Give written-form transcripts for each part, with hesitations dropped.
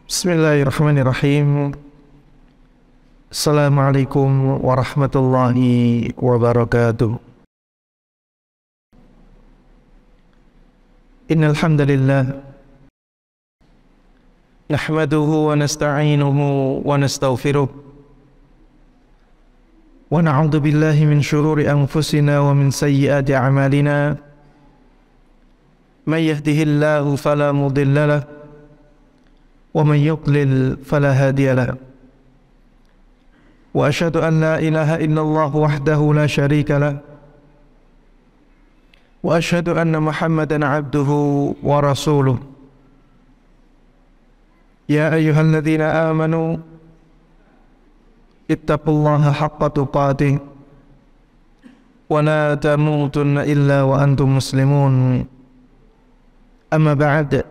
Bismillahirrahmanirrahim. Assalamualaikum warahmatullahi wabarakatuh. Innal hamdalillah nahmaduhu wa nasta'inuhu wa nastaghfiruh wa na'udzu billahi min shururi anfusina wa min sayyiati a'malina. May yahdihillahu fala mudilla lahu wa man yudlil fala hadiya lahu. Wa asyhadu an la ilaha illallah wahdahu la syarika lahu wa asyhadu anna Muhammadan abduhu wa rasuluh. Ya ayyuhalladzina amanu ittaqullaha haqqa tuqatih wa la tamutunna illa wa antum muslimun. Amma ba'd,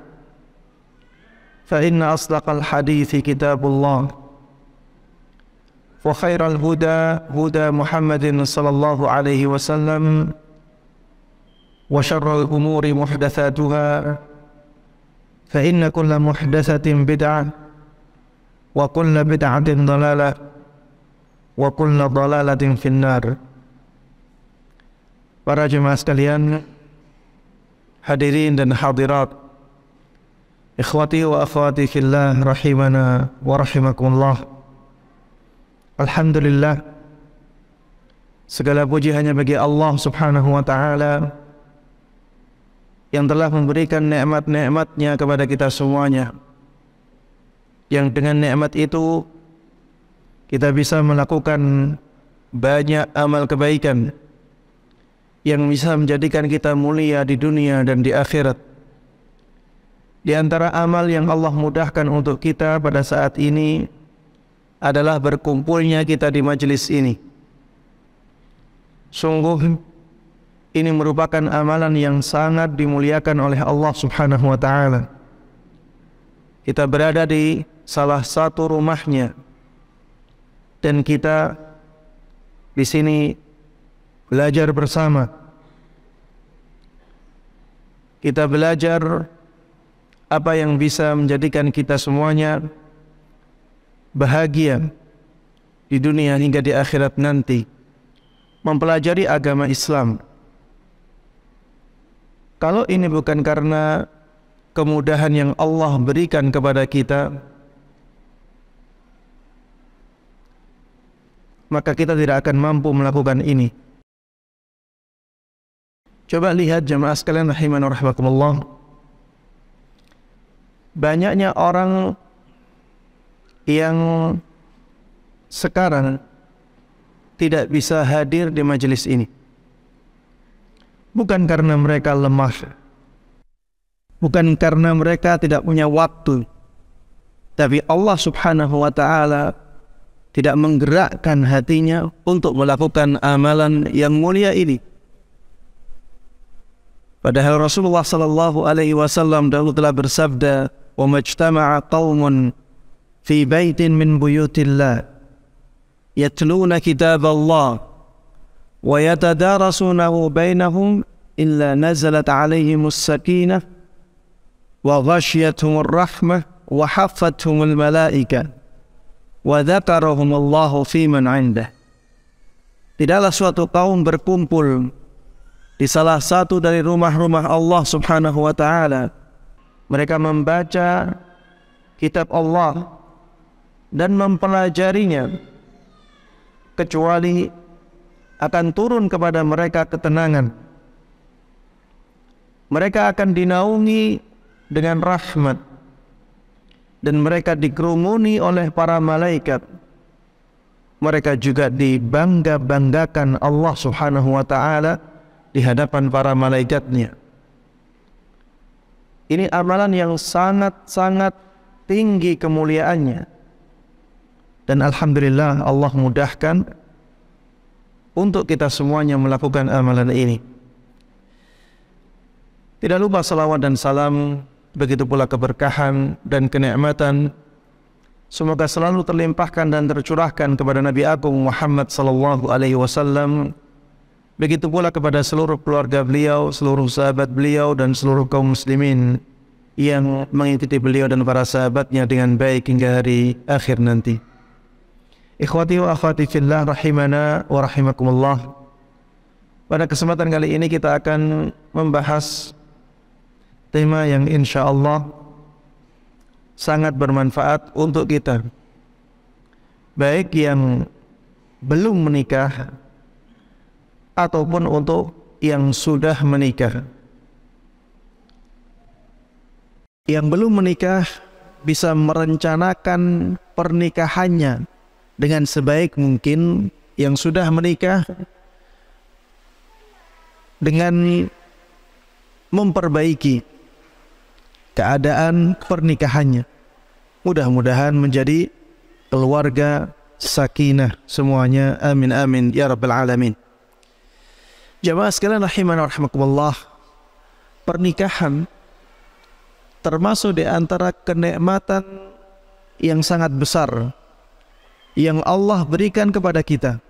fa inna asdaqal hadithi kitabullah wa khairal huda huda Muhammadin sallallahu alaihi wasallam wa syarrul umuri muhdatsatuha fa inna kulla muhdatsatin bid'ah wa kulla bid'atin dhalalah wa kulla dhalalatin finnar. Para jemaah sekalian, hadirin dan hadirat, ikhwati wa akhwati fillah rahimana wa rahimakumullah. Alhamdulillah, segala puji hanya bagi Allah subhanahu wa ta'ala yang telah memberikan nikmat-nikmatnya kepada kita semuanya, yang dengan nikmat itu kita bisa melakukan banyak amal kebaikan yang bisa menjadikan kita mulia di dunia dan di akhirat. Di antara amal yang Allah mudahkan untuk kita pada saat ini adalah berkumpulnya kita di majelis ini. Sungguh ini merupakan amalan yang sangat dimuliakan oleh Allah subhanahu wa ta'ala. Kita berada di salah satu rumahnya dan kita di sini belajar bersama. Kita belajar apa yang bisa menjadikan kita semuanya bahagia di dunia hingga di akhirat nanti. Mempelajari agama Islam. Kalau ini bukan karena kemudahan yang Allah berikan kepada kita, maka kita tidak akan mampu melakukan ini. Coba lihat jemaah sekalian rahimani wa rahimakumullah. Banyaknya orang yang sekarang tidak bisa hadir di majelis ini. Bukan karena mereka lemah, bukan karena mereka tidak punya waktu, tapi Allah subhanahu wa ta'ala tidak menggerakkan hatinya untuk melakukan amalan yang mulia ini. Padahal Rasulullah sallallahu alaihi wasallam dahulu telah bersabda, "Wa majtama'a qaumun fi baitin min buyutillah yatluna kitaballah wa yatadarasunahu bainahum illa nazalat 'alaihimus sakinah wa ghashiyatuhumur rahmah wa haffathumul malaikah wa dzakarahumullahu fi man 'indah." Tidaklah suatu kaum berkumpul di salah satu dari rumah-rumah Allah subhanahu wa ta'ala, mereka membaca kitab Allah dan mempelajarinya, kecuali akan turun kepada mereka ketenangan. Mereka akan dinaungi dengan rahmat dan mereka dikerumuni oleh para malaikat. Mereka juga dibangga-banggakan Allah subhanahu wa ta'ala di hadapan para malaikatnya. Ini amalan yang sangat-sangat tinggi kemuliaannya. Dan alhamdulillah Allah mudahkan untuk kita semuanya melakukan amalan ini. Tidak lupa salawat dan salam, begitu pula keberkahan dan kenikmatan, semoga selalu terlimpahkan dan tercurahkan kepada Nabi Agung Muhammad sallallahu alaihi wasallam, begitu pula kepada seluruh keluarga beliau, seluruh sahabat beliau, dan seluruh kaum muslimin yang mengikuti beliau dan para sahabatnya dengan baik hingga hari akhir nanti. Ikhwati wa akhwati fillah rahimana wa rahimakumullah. Pada kesempatan kali ini kita akan membahas tema yang insyaallah sangat bermanfaat untuk kita, baik yang belum menikah ataupun untuk yang sudah menikah. Yang belum menikah bisa merencanakan pernikahannya dengan sebaik mungkin. Yang sudah menikah dengan memperbaiki keadaan pernikahannya. Mudah-mudahan menjadi keluarga sakinah semuanya. Amin amin ya rabbal alamin. Jamaah sekalian rahimana wa rahimakumullah, pernikahan termasuk di antara kenikmatan yang sangat besar yang Allah berikan kepada kita.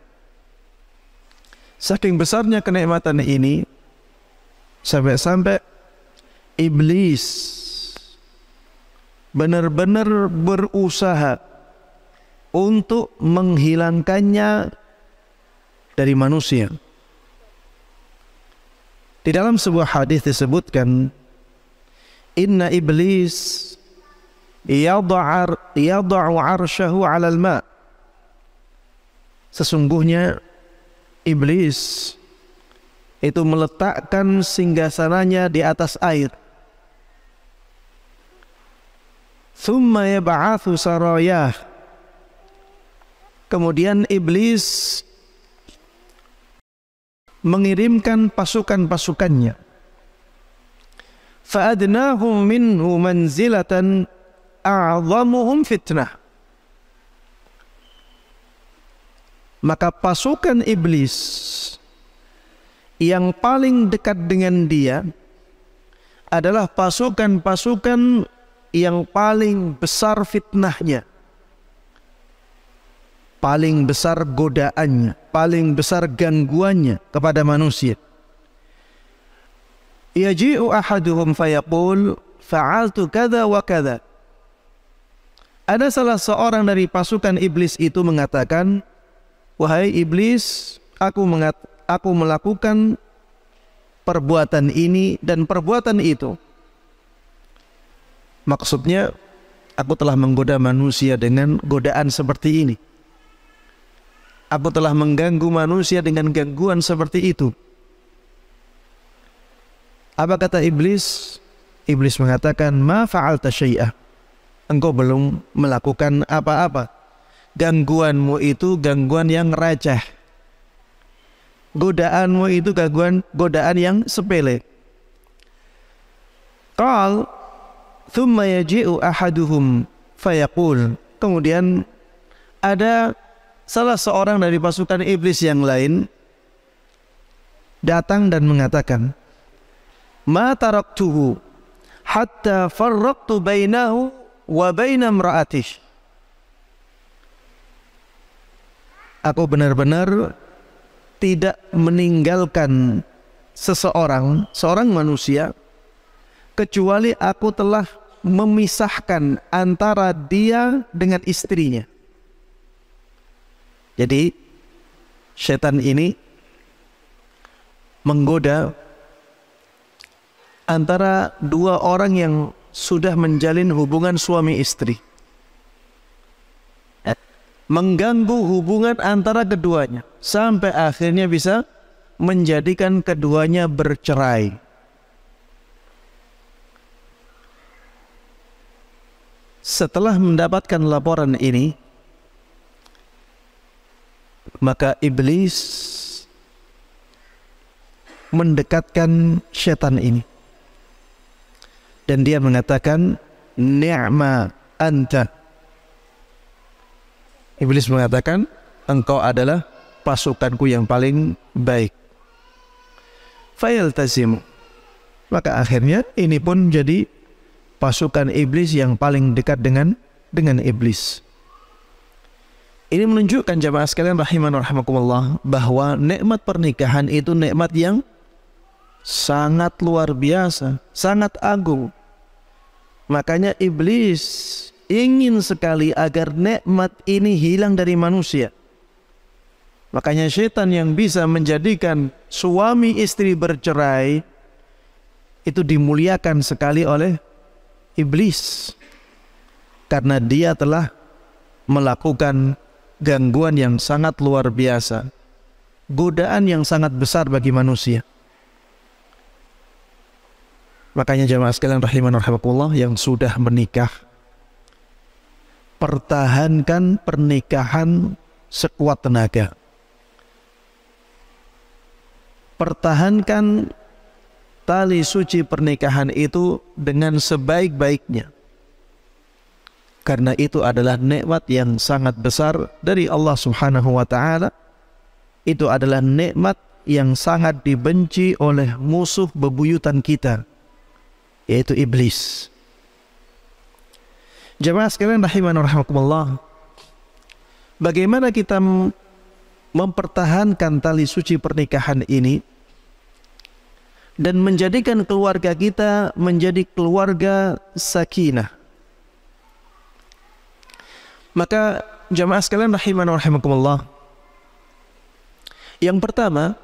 Saking besarnya kenikmatan ini, sampai-sampai iblis benar-benar berusaha untuk menghilangkannya dari manusia. Di dalam sebuah hadis disebutkan, inna iblis yada'u arsyahu 'alal ma'. Sesungguhnya iblis itu meletakkan singgasananya di atas air. Thumma yab'athu sarayah. Kemudian iblis mengirimkan pasukan-pasukannya. Fa'adnahum minhu manzilatan a'zamuhum fitnah. Maka pasukan iblis yang paling dekat dengan dia adalah pasukan-pasukan yang paling besar fitnahnya, paling besar godaannya, paling besar gangguannya kepada manusia. Yaji'u ahaduhum fayaqul fa'altu kadza wa kadza. Ada salah seorang dari pasukan iblis itu mengatakan, wahai iblis, aku melakukan perbuatan ini dan perbuatan itu. Maksudnya, aku telah menggoda manusia dengan godaan seperti ini. Aku telah mengganggu manusia dengan gangguan seperti itu. Apa kata iblis? Iblis mengatakan, ma fa'alta syai'ah. Engkau belum melakukan apa-apa. Gangguanmu itu gangguan yang receh. Godaanmu itu godaan yang sepele. Qal thumma yaji'u ahaduhum fayaqul. Kemudian ada salah seorang dari pasukan iblis yang lain datang dan mengatakan, ma taraktuhu hatta farraqtu bainahu wa baina imra'atihi. Aku benar-benar tidak meninggalkan seorang manusia kecuali aku telah memisahkan antara dia dengan istrinya. Jadi setan ini menggoda antara dua orang yang sudah menjalin hubungan suami istri, mengganggu hubungan antara keduanya sampai akhirnya bisa menjadikan keduanya bercerai. Setelah mendapatkan laporan ini, maka iblis mendekatkan setan ini dan dia mengatakan, ni'ma anta. Iblis mengatakan, engkau adalah pasukanku yang paling baik. Fayaltazimu. Maka akhirnya ini pun jadi pasukan iblis yang paling dekat dengan iblis. Ini menunjukkan jamaah sekalian rahiman rahimakumullah bahwa nikmat pernikahan itu nikmat yang sangat luar biasa, sangat agung. Makanya iblis ingin sekali agar nikmat ini hilang dari manusia. Makanya syaitan yang bisa menjadikan suami istri bercerai itu dimuliakan sekali oleh iblis, karena dia telah melakukan gangguan yang sangat luar biasa, godaan yang sangat besar bagi manusia. Makanya jamaah sekalian rahiman rahimakumullah yang sudah menikah, pertahankan pernikahan sekuat tenaga. Pertahankan tali suci pernikahan itu dengan sebaik-baiknya, karena itu adalah nikmat yang sangat besar dari Allah Subhanahu wa ta'ala. Itu adalah nikmat yang sangat dibenci oleh musuh bebuyutan kita, yaitu iblis. Jemaah sekalian rahiman rahimakumullah, bagaimana kita mempertahankan tali suci pernikahan ini dan menjadikan keluarga kita menjadi keluarga sakinah? Maka jemaah sekalian rahiman rahimakumullah, yang pertama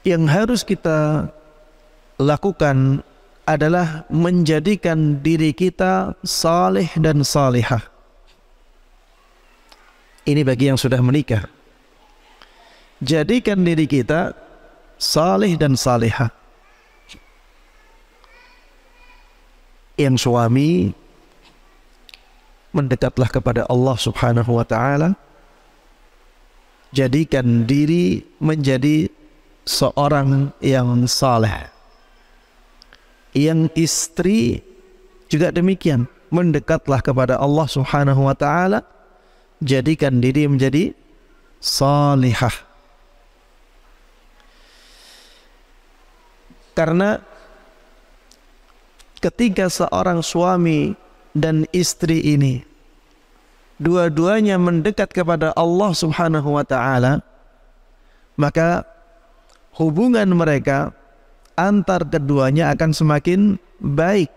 yang harus kita lakukan adalah menjadikan diri kita saleh dan salihah. Ini bagi yang sudah menikah. Jadikan diri kita saleh dan salihah. Yang suami, mendekatlah kepada Allah Subhanahu wa ta'ala. Jadikan diri menjadi seorang yang saleh. Yang istri juga demikian, mendekatlah kepada Allah Subhanahu wa ta'ala. Jadikan diri menjadi salihah. Karena ketika seorang suami dan istri ini dua-duanya mendekat kepada Allah Subhanahu wa ta'ala, maka hubungan mereka antar keduanya akan semakin baik,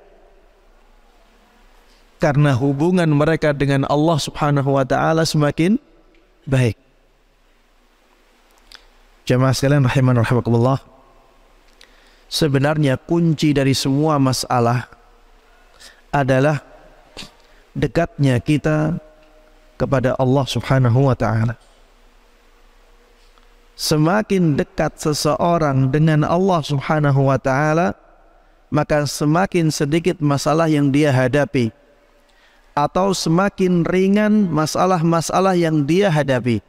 karena hubungan mereka dengan Allah Subhanahu wa ta'ala semakin baik. Jamaah sekalian rahiman rahimakumullah, sebenarnya kunci dari semua masalah adalah dekatnya kita kepada Allah Subhanahu wa ta'ala. Semakin dekat seseorang dengan Allah Subhanahu wa ta'ala, maka semakin sedikit masalah yang dia hadapi, atau semakin ringan masalah-masalah yang dia hadapi.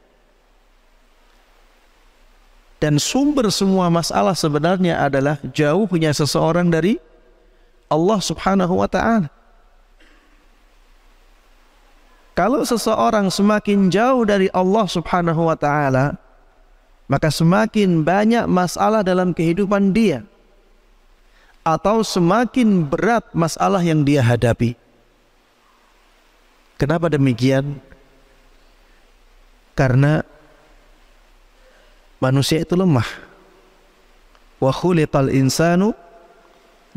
Dan sumber semua masalah sebenarnya adalah jauhnya seseorang dari Allah Subhanahu wa ta'ala. Kalau seseorang semakin jauh dari Allah Subhanahu wa ta'ala, maka semakin banyak masalah dalam kehidupan dia, atau semakin berat masalah yang dia hadapi. Kenapa demikian? Karena manusia itu lemah. Wa khuliqal insanu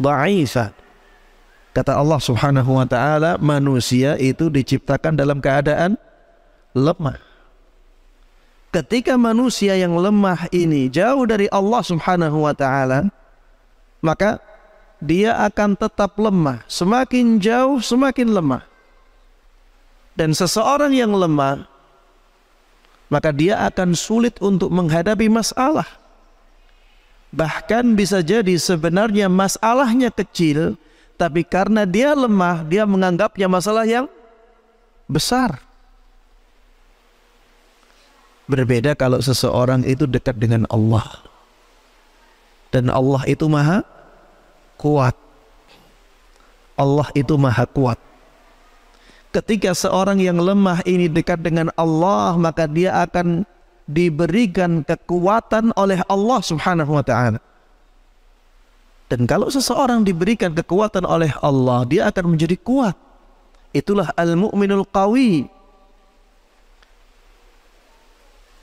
dha'ifa. Kata Allah Subhanahu wa ta'ala, manusia itu diciptakan dalam keadaan lemah. Ketika manusia yang lemah ini jauh dari Allah Subhanahu wa ta'ala, maka dia akan tetap lemah. Semakin jauh semakin lemah. Dan seseorang yang lemah, maka dia akan sulit untuk menghadapi masalah. Bahkan bisa jadi sebenarnya masalahnya kecil, tapi karena dia lemah, dia menganggapnya masalah yang besar. Berbeda kalau seseorang itu dekat dengan Allah. Dan Allah itu maha kuat. Allah itu maha kuat. Ketika seorang yang lemah ini dekat dengan Allah, maka dia akan diberikan kekuatan oleh Allah Subhanahu wa ta'ala. Dan kalau seseorang diberikan kekuatan oleh Allah, dia akan menjadi kuat. Itulah al-mu'minul qawi.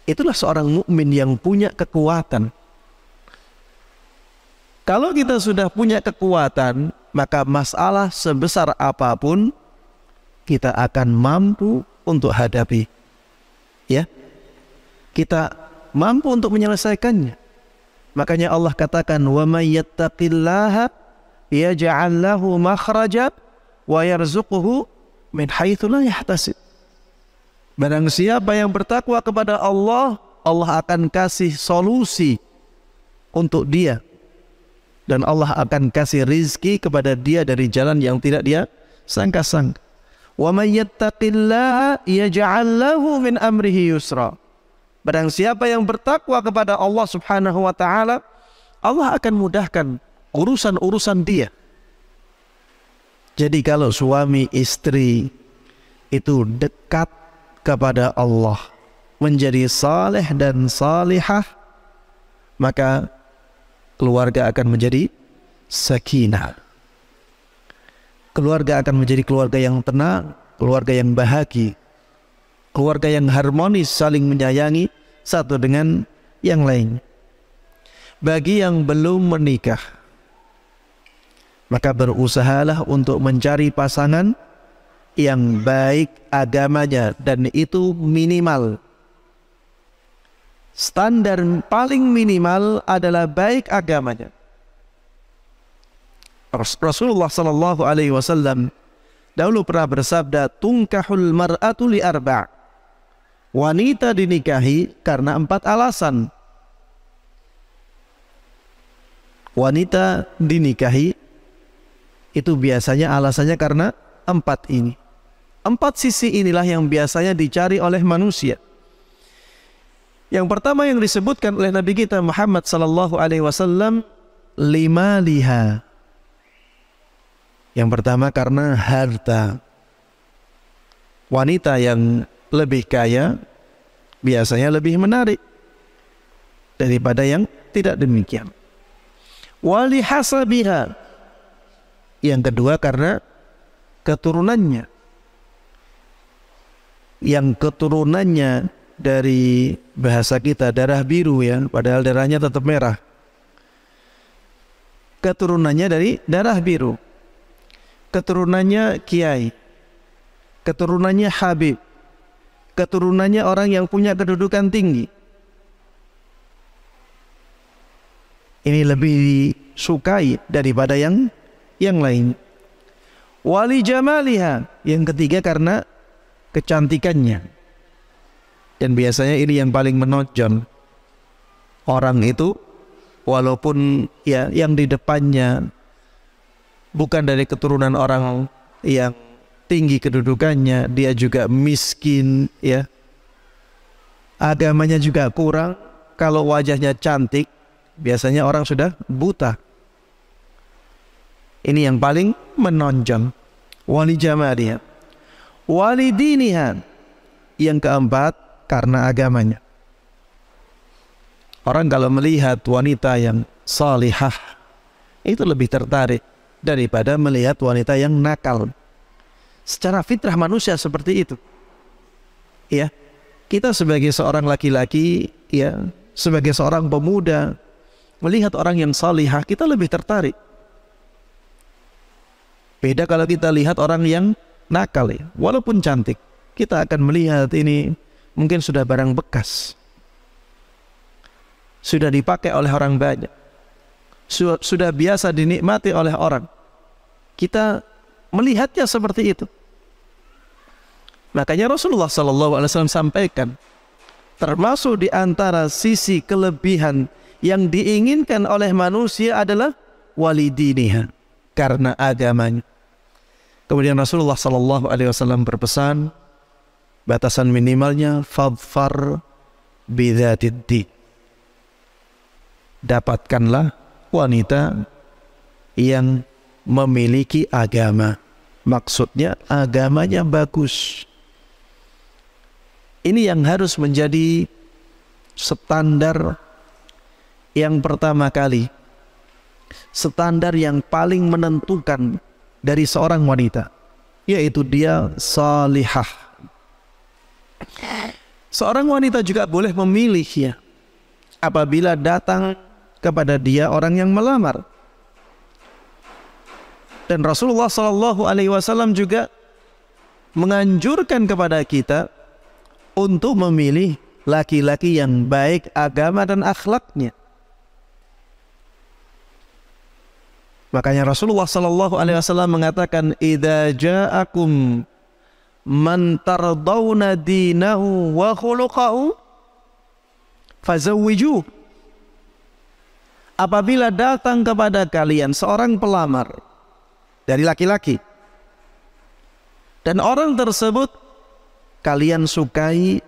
Itulah seorang mukmin yang punya kekuatan. Kalau kita sudah punya kekuatan, maka masalah sebesar apapun kita akan mampu untuk hadapi. Ya, kita mampu untuk menyelesaikannya. Makanya Allah katakan, wa may yattaqillaha yaj'al lahu makhraja wa yarzuquhu min haitsu la yahtasib. Barang siapa yang bertakwa kepada Allah, Allah akan kasih solusi untuk dia, dan Allah akan kasih rizki kepada dia dari jalan yang tidak dia sangka-sangka. Wa may yattaqillaha yaj'al lahu min amrihi yusra. Barang siapa yang bertakwa kepada Allah Subhanahu wa taala, Allah akan mudahkan urusan-urusan dia. Jadi kalau suami istri itu dekat kepada Allah, menjadi saleh dan salihah, maka keluarga akan menjadi sakinah. Keluarga akan menjadi keluarga yang tenang, keluarga yang bahagia, keluarga yang harmonis, saling menyayangi satu dengan yang lain. Bagi yang belum menikah, maka berusahalah untuk mencari pasangan yang baik agamanya, dan itu minimal. Standar paling minimal adalah baik agamanya. Rasulullah sallallahu alaihi wasallam dahulu pernah bersabda, tunkahul mar'atu li arba'. Wanita dinikahi karena 4 alasan. Wanita dinikahi itu biasanya alasannya karena 4 ini. 4 sisi inilah yang biasanya dicari oleh manusia. Yang pertama yang disebutkan oleh Nabi kita Muhammad sallallahu alaihi wasallam, limaliha. Yang pertama karena harta. Wanita yang lebih kaya biasanya lebih menarik daripada yang tidak demikian. Wali hasabiha. Yang kedua karena keturunannya. Yang keturunannya dari bahasa kita darah biru, ya, padahal darahnya tetap merah. Keturunannya dari darah biru. Keturunannya kiai. Keturunannya habib. Keturunannya orang yang punya kedudukan tinggi. Ini lebih disukai daripada yang lain. Wali jamaliha. Yang ketiga karena kecantikannya. Dan biasanya ini yang paling menonjol. Orang itu walaupun ya yang di depannya bukan dari keturunan orang yang tinggi kedudukannya, dia juga miskin, ya. Agamanya juga kurang. Kalau wajahnya cantik, biasanya orang sudah buta. Ini yang paling menonjol. Wali jamaliha. Wali diniha. Yang keempat karena agamanya. Orang kalau melihat wanita yang salihah itu lebih tertarik daripada melihat wanita yang nakal. Secara fitrah manusia seperti itu. Ya, kita sebagai seorang laki-laki, ya, sebagai seorang pemuda, melihat orang yang salihah, kita lebih tertarik. Beda kalau kita lihat orang yang nakal, ya, walaupun cantik, kita akan melihat ini mungkin sudah barang bekas, sudah dipakai oleh orang banyak, sudah biasa dinikmati oleh orang. Kita melihatnya seperti itu. Makanya Rasulullah SAW sampaikan, termasuk di antara sisi kelebihan yang diinginkan oleh manusia adalah walidiniha, karena agamanya. Kemudian Rasulullah SAW berpesan, batasan minimalnya fadfar bidzatid din. Dapatkanlah wanita yang memiliki agama. Maksudnya agamanya bagus. Ini yang harus menjadi standar yang pertama kali, standar yang paling menentukan dari seorang wanita, yaitu dia salihah. Seorang wanita juga boleh memilih, ya, apabila datang kepada dia orang yang melamar. Dan Rasulullah Sallallahu Alaihi Wasallam juga menganjurkan kepada kita untuk memilih laki-laki yang baik agama dan akhlaknya. Makanya Rasulullah Sallallahu Alaihi Wasallam mengatakan, "Idza ja'akum man tardawna dinahu wa khuluquhu fazawwijuh." Apabila datang kepada kalian seorang pelamar dari laki-laki dan orang tersebut kalian sukai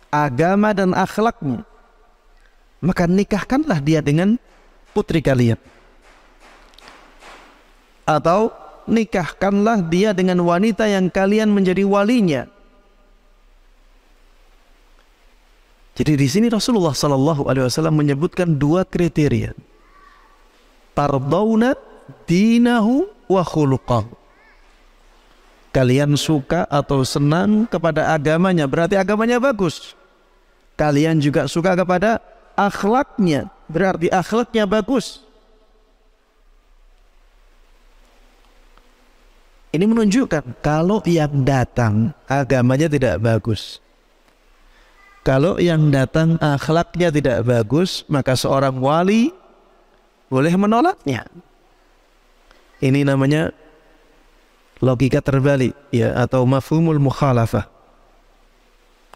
agama dan akhlaknya, maka nikahkanlah dia dengan putri kalian, atau nikahkanlah dia dengan wanita yang kalian menjadi walinya. Jadi di sini Rasulullah Sallallahu Alaihi Wasallam menyebutkan dua kriteria: tardawna dinahu wa khuluqahu. Kalian suka atau senang kepada agamanya, berarti agamanya bagus. Kalian juga suka kepada akhlaknya, berarti akhlaknya bagus. Ini menunjukkan kalau yang datang agamanya tidak bagus, kalau yang datang akhlaknya tidak bagus, maka seorang wali boleh menolaknya. Ini namanya logika terbalik, ya, atau mafhumul mukhalafah.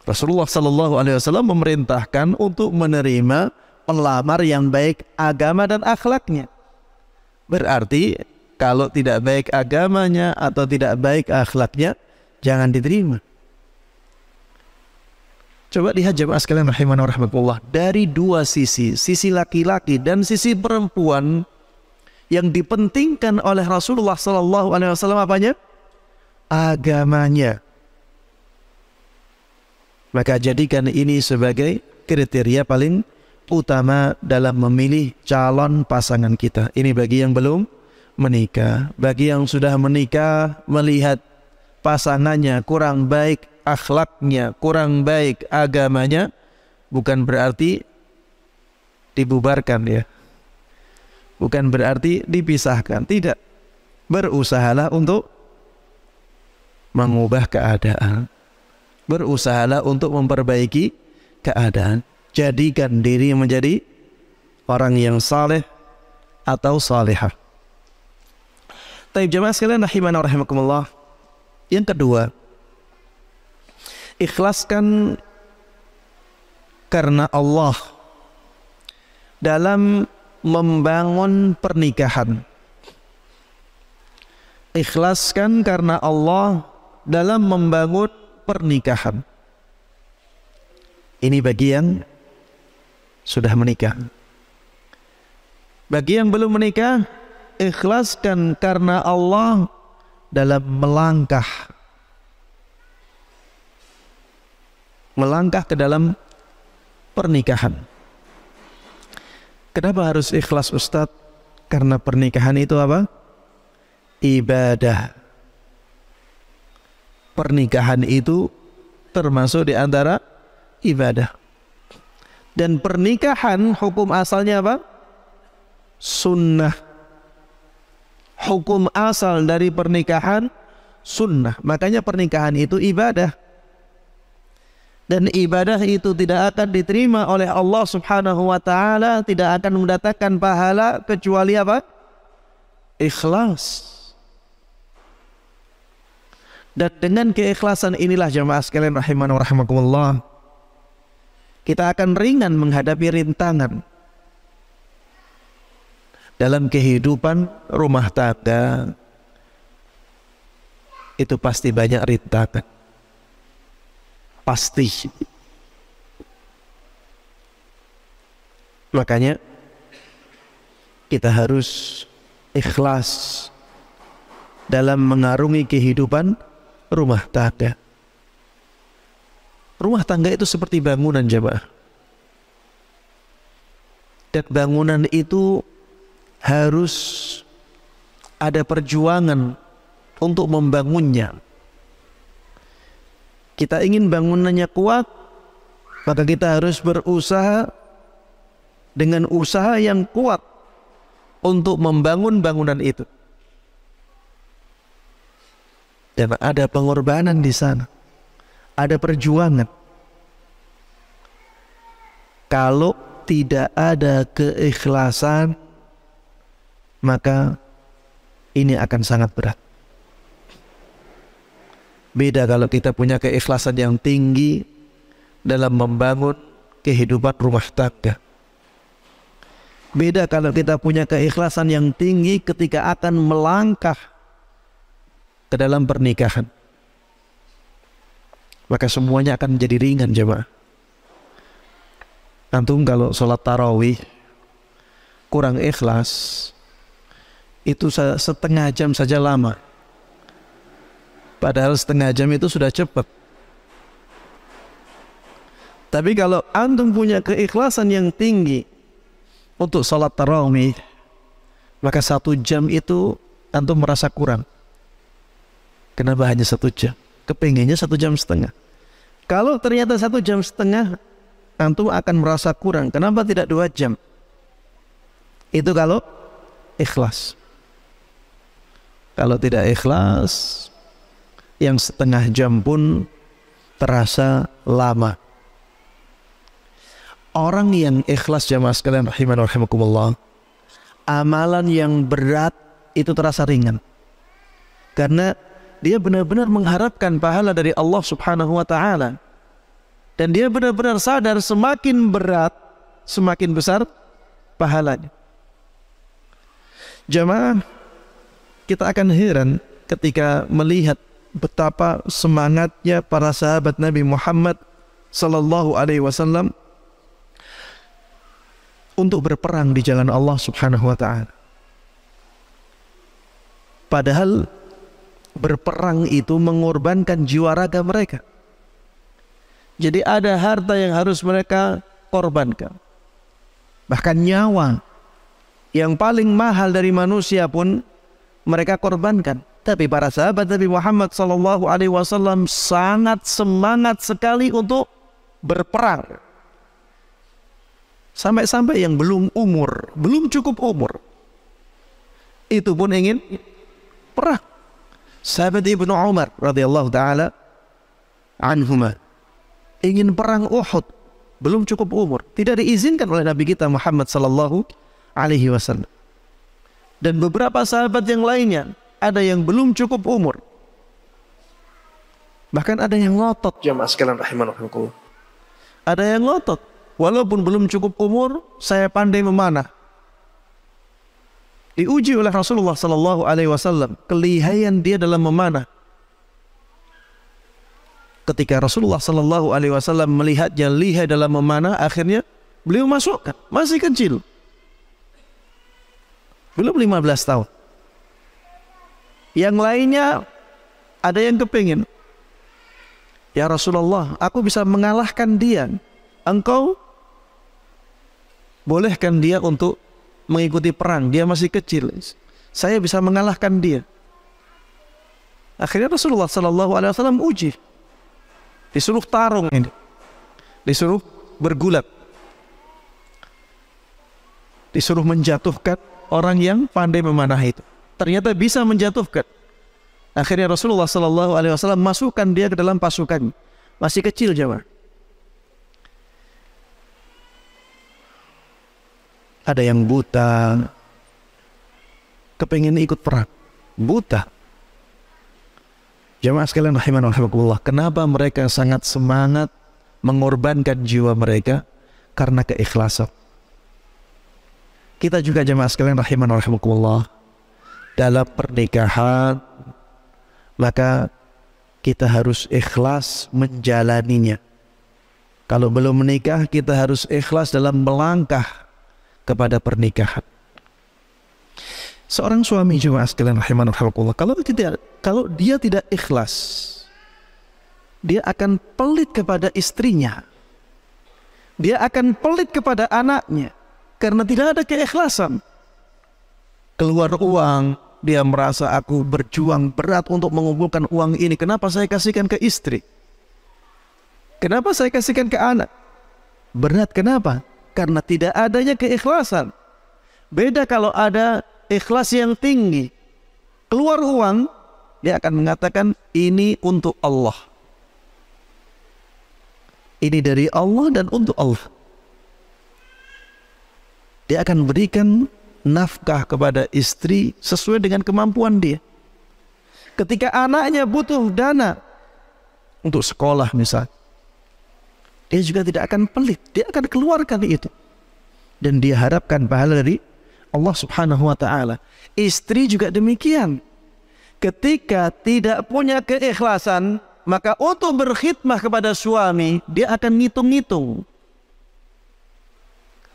Rasulullah Sallallahu Alaihi Wasallam memerintahkan untuk menerima pelamar yang baik agama dan akhlaknya. Berarti kalau tidak baik agamanya atau tidak baik akhlaknya, jangan diterima. Coba lihat jemaah sekalian rahimana wa rahmatullah, dari dua sisi, sisi laki-laki dan sisi perempuan, yang dipentingkan oleh Rasulullah Sallallahu Alaihi Wasallam apanya? Agamanya. Maka jadikan ini sebagai kriteria paling utama dalam memilih calon pasangan kita. Ini bagi yang belum menikah. Bagi yang sudah menikah, melihat pasangannya kurang baik akhlaknya, kurang baik agamanya, bukan berarti dibubarkan, ya. Bukan berarti dipisahkan, tidak. Berusahalah untuk mengubah keadaan. Berusahalah untuk memperbaiki keadaan. Jadikan diri menjadi orang yang saleh atau salihah. Taib jemaah sekalian rahimana wa rahimakumullah. Yang kedua, ikhlaskan karena Allah dalam membangun pernikahan. Ikhlaskan karena Allah dalam membangun pernikahan. Ini bagi yang sudah menikah. Bagi yang belum menikah, ikhlaskan karena Allah dalam melangkah ke dalam pernikahan. Kenapa harus ikhlas, Ustadz? Karena pernikahan itu apa? Ibadah. Pernikahan itu termasuk di antara ibadah. Dan pernikahan hukum asalnya apa? Sunnah. Hukum asal dari pernikahan sunnah. Makanya pernikahan itu ibadah. Dan ibadah itu tidak akan diterima oleh Allah Subhanahu wa ta'ala, tidak akan mendatangkan pahala kecuali apa? Ikhlas. Dan dengan keikhlasan inilah jemaah sekalian rahimana wa rahimakumullah, kita akan ringan menghadapi rintangan dalam kehidupan rumah tangga. Itu pasti banyak rintangan. Pasti. Makanya kita harus ikhlas dalam mengarungi kehidupan rumah tangga. Rumah tangga itu seperti bangunan jemaah. Dan bangunan itu harus ada perjuangan untuk membangunnya. Kita ingin bangunannya kuat, maka kita harus berusaha dengan usaha yang kuat untuk membangun bangunan itu. Dan ada pengorbanan di sana, ada perjuangan. Kalau tidak ada keikhlasan, maka ini akan sangat berat. Beda kalau kita punya keikhlasan yang tinggi dalam membangun kehidupan rumah tangga. Beda kalau kita punya keikhlasan yang tinggi ketika akan melangkah ke dalam pernikahan. Maka semuanya akan menjadi ringan, jemaah. Antum kalau sholat tarawih kurang ikhlas, itu setengah jam saja lama. Padahal setengah jam itu sudah cepat. Tapi kalau antum punya keikhlasan yang tinggi untuk sholat tarawih, maka 1 jam itu antum merasa kurang. Kenapa hanya 1 jam? Kepengennya 1,5 jam. Kalau ternyata 1,5 jam, antum akan merasa kurang. Kenapa tidak 2 jam? Itu kalau ikhlas. Kalau tidak ikhlas, yang 1/2 jam pun terasa lama. Orang yang ikhlas, jamaah sekalian rahiman wa rahimakumullah, amalan yang berat itu terasa ringan. Karena dia benar-benar mengharapkan pahala dari Allah Subhanahu wa ta'ala. Dan dia benar-benar sadar semakin berat, semakin besar pahalanya. Jamaah, kita akan heran ketika melihat betapa semangatnya para sahabat Nabi Muhammad sallallahu alaihi wasallam untuk berperang di jalan Allah Subhanahu wa ta'ala. Padahal berperang itu mengorbankan jiwa raga mereka. Jadi ada harta yang harus mereka korbankan. Bahkan nyawa yang paling mahal dari manusia pun mereka korbankan. Tapi para sahabat Nabi Muhammad SAW sangat semangat sekali untuk berperang. Sampai-sampai yang belum cukup umur, itu pun ingin perang. Sahabat Ibnu Umar radhiyallahu ta'ala anhuma ingin perang Uhud, belum cukup umur, tidak diizinkan oleh Nabi kita Muhammad sallallahu alaihi wasallam. Dan beberapa sahabat yang lainnya, ada yang belum cukup umur, bahkan ada yang ngotot, jamaah sekalian rahimanallah. Ada yang ngotot, walaupun belum cukup umur, saya pandai memanah. Diuji oleh Rasulullah sallallahu alaihi wasallam kelihayan dia dalam memanah. Ketika Rasulullah sallallahu alaihi wasallam melihatnya lihai dalam memanah, akhirnya beliau masukkan, masih kecil, belum 15 tahun. Yang lainnya ada yang kepingin, ya Rasulullah, aku bisa mengalahkan dia, engkau bolehkan dia untuk mengikuti perang, dia masih kecil, saya bisa mengalahkan dia. Akhirnya Rasulullah SAW uji, disuruh tarung ini, disuruh bergulat, disuruh menjatuhkan orang yang pandai memanah itu. Ternyata bisa menjatuhkan. Akhirnya Rasulullah SAW masukkan dia ke dalam pasukan, masih kecil jemaah. Ada yang buta, kepengen ikut perang, buta. Jemaah sekalian rahimanallah, kenapa mereka sangat semangat mengorbankan jiwa mereka? Karena keikhlasan. Kita juga jemaah sekalian rahimanallah, dalam pernikahan maka kita harus ikhlas menjalaninya. Kalau belum menikah, kita harus ikhlas dalam melangkah kepada pernikahan. Seorang suami jemaah sekalian rahimanallah, kalau dia tidak ikhlas, dia akan pelit kepada istrinya, dia akan pelit kepada anaknya, karena tidak ada keikhlasan. Keluar uang, dia merasa aku berjuang berat untuk mengumpulkan uang ini, kenapa saya kasihkan ke istri? Kenapa saya kasihkan ke anak? Berat, kenapa? Karena tidak adanya keikhlasan. Beda kalau ada ikhlas yang tinggi. Keluar uang, dia akan mengatakan ini untuk Allah. Ini dari Allah dan untuk Allah. Dia akan berikan nafkah kepada istri sesuai dengan kemampuan dia. Ketika anaknya butuh dana untuk sekolah misalnya, dia juga tidak akan pelit, dia akan keluarkan itu. Dan dia harapkan pahala dari Allah Subhanahu wa ta'ala. Istri juga demikian. Ketika tidak punya keikhlasan, maka untuk berkhidmah kepada suami, dia akan ngitung-ngitung.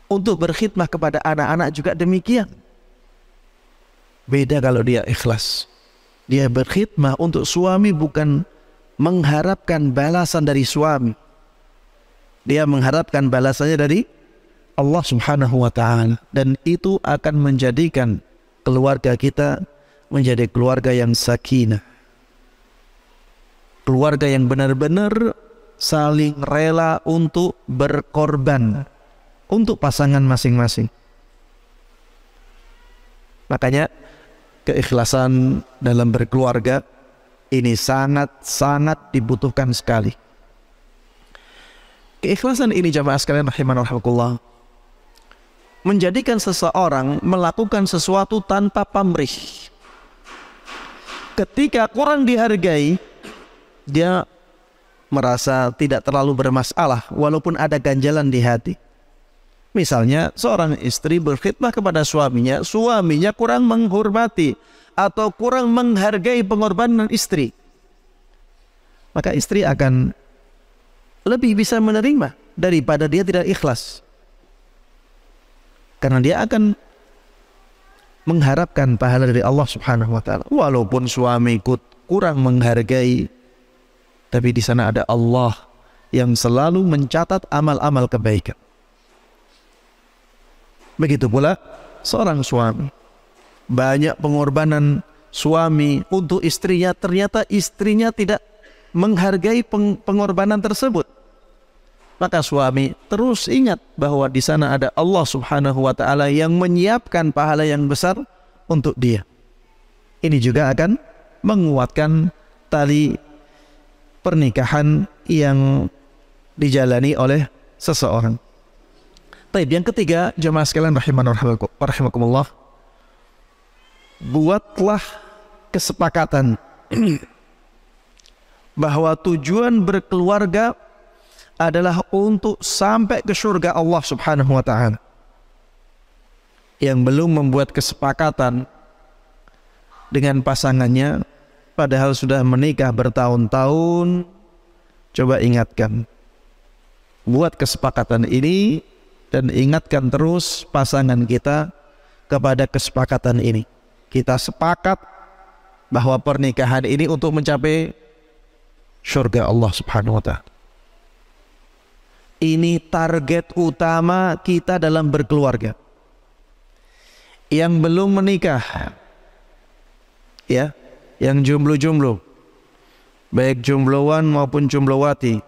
Untuk berkhidmah kepada anak-anak juga demikian. Beda kalau dia ikhlas. Dia berkhidmah untuk suami bukan mengharapkan balasan dari suami. Dia mengharapkan balasannya dari Allah Subhanahu wa ta'ala. Dan itu akan menjadikan keluarga kita menjadi keluarga yang sakinah. Keluarga yang benar-benar saling rela untuk berkorban untuk pasangan masing-masing. Makanya keikhlasan dalam berkeluarga ini sangat-sangat dibutuhkan sekali. Keikhlasan ini jamaah sekalian rahiman rahimakumullah menjadikan seseorang melakukan sesuatu tanpa pamrih. Ketika kurang dihargai, dia merasa tidak terlalu bermasalah walaupun ada ganjalan di hati. Misalnya seorang istri berkhidmah kepada suaminya, suaminya kurang menghormati atau kurang menghargai pengorbanan istri, maka istri akan lebih bisa menerima daripada dia tidak ikhlas. Karena dia akan mengharapkan pahala dari Allah Subhanahu wa ta'ala. Walaupun suami ikut kurang menghargai, tapi di sana ada Allah yang selalu mencatat amal-amal kebaikan. Begitu pula seorang suami. Banyak pengorbanan suami untuk istrinya, ternyata istrinya tidak menghargai pengorbanan tersebut. Maka suami terus ingat bahwa di sana ada Allah Subhanahu wa ta'ala yang menyiapkan pahala yang besar untuk dia. Ini juga akan menguatkan tali pernikahan yang dijalani oleh seseorang. Baik, yang ketiga, jemaah sekalian rahimakumullah, buatlah kesepakatan bahwa tujuan berkeluarga adalah untuk sampai ke surga Allah Subhanahu wa ta'ala. Yang belum membuat kesepakatan dengan pasangannya padahal sudah menikah bertahun-tahun, coba ingatkan, buat kesepakatan ini dan ingatkan terus pasangan kita kepada kesepakatan ini. Kita sepakat bahwa pernikahan ini untuk mencapai surga Allah Subhanahu wa ta'ala. Ini target utama kita dalam berkeluarga. Yang belum menikah, ya, yang jomblo-jomblo, baik jombloan maupun jomblowati,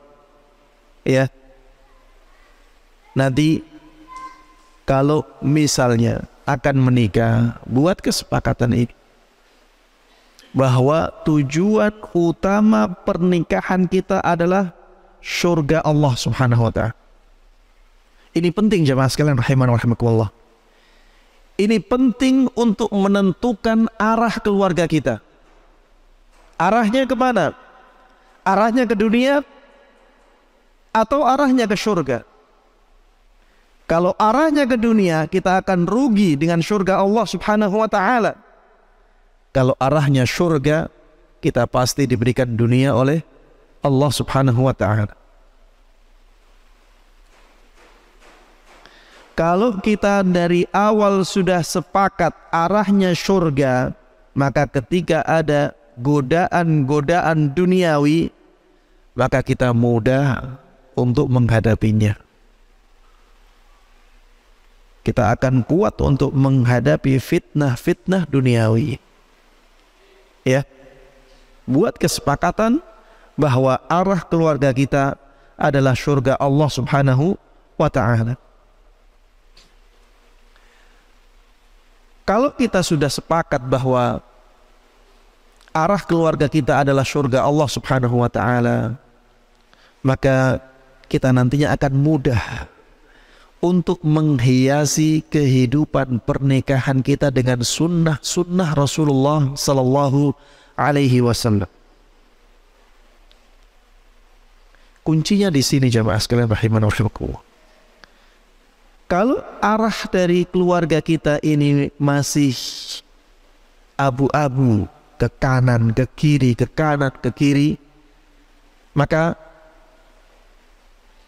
ya, nanti kalau misalnya akan menikah, buat kesepakatan ini bahwa tujuan utama pernikahan kita adalah surga Allah Subhanahu wa ta'ala. Ini penting jemaah sekalian rahiman wa rahimakumullah. Ini penting untuk menentukan arah keluarga kita. Arahnya kemana? Arahnya ke dunia atau arahnya ke surga? Kalau arahnya ke dunia, kita akan rugi dengan surga Allah Subhanahu wa ta'ala. Kalau arahnya surga, kita pasti diberikan dunia oleh Allah Subhanahu wa ta'ala. Kalau kita dari awal sudah sepakat arahnya surga, maka ketika ada godaan-godaan duniawi, maka kita mudah untuk menghadapinya. Kita akan kuat untuk menghadapi fitnah-fitnah duniawi. Ya, buat kesepakatan bahwa arah keluarga kita adalah surga Allah Subhanahu wa ta'ala. Kalau kita sudah sepakat bahwa arah keluarga kita adalah surga Allah Subhanahu wa taala, maka kita nantinya akan mudah untuk menghiasi kehidupan pernikahan kita dengan sunnah Rasulullah sallallahu alaihi wasallam. Kuncinya di sini jamaah sekalian rahimani wa rahimakumullah. Kalau arah dari keluarga kita ini masih abu-abu, ke kanan, ke kiri, ke kanan, ke kiri, maka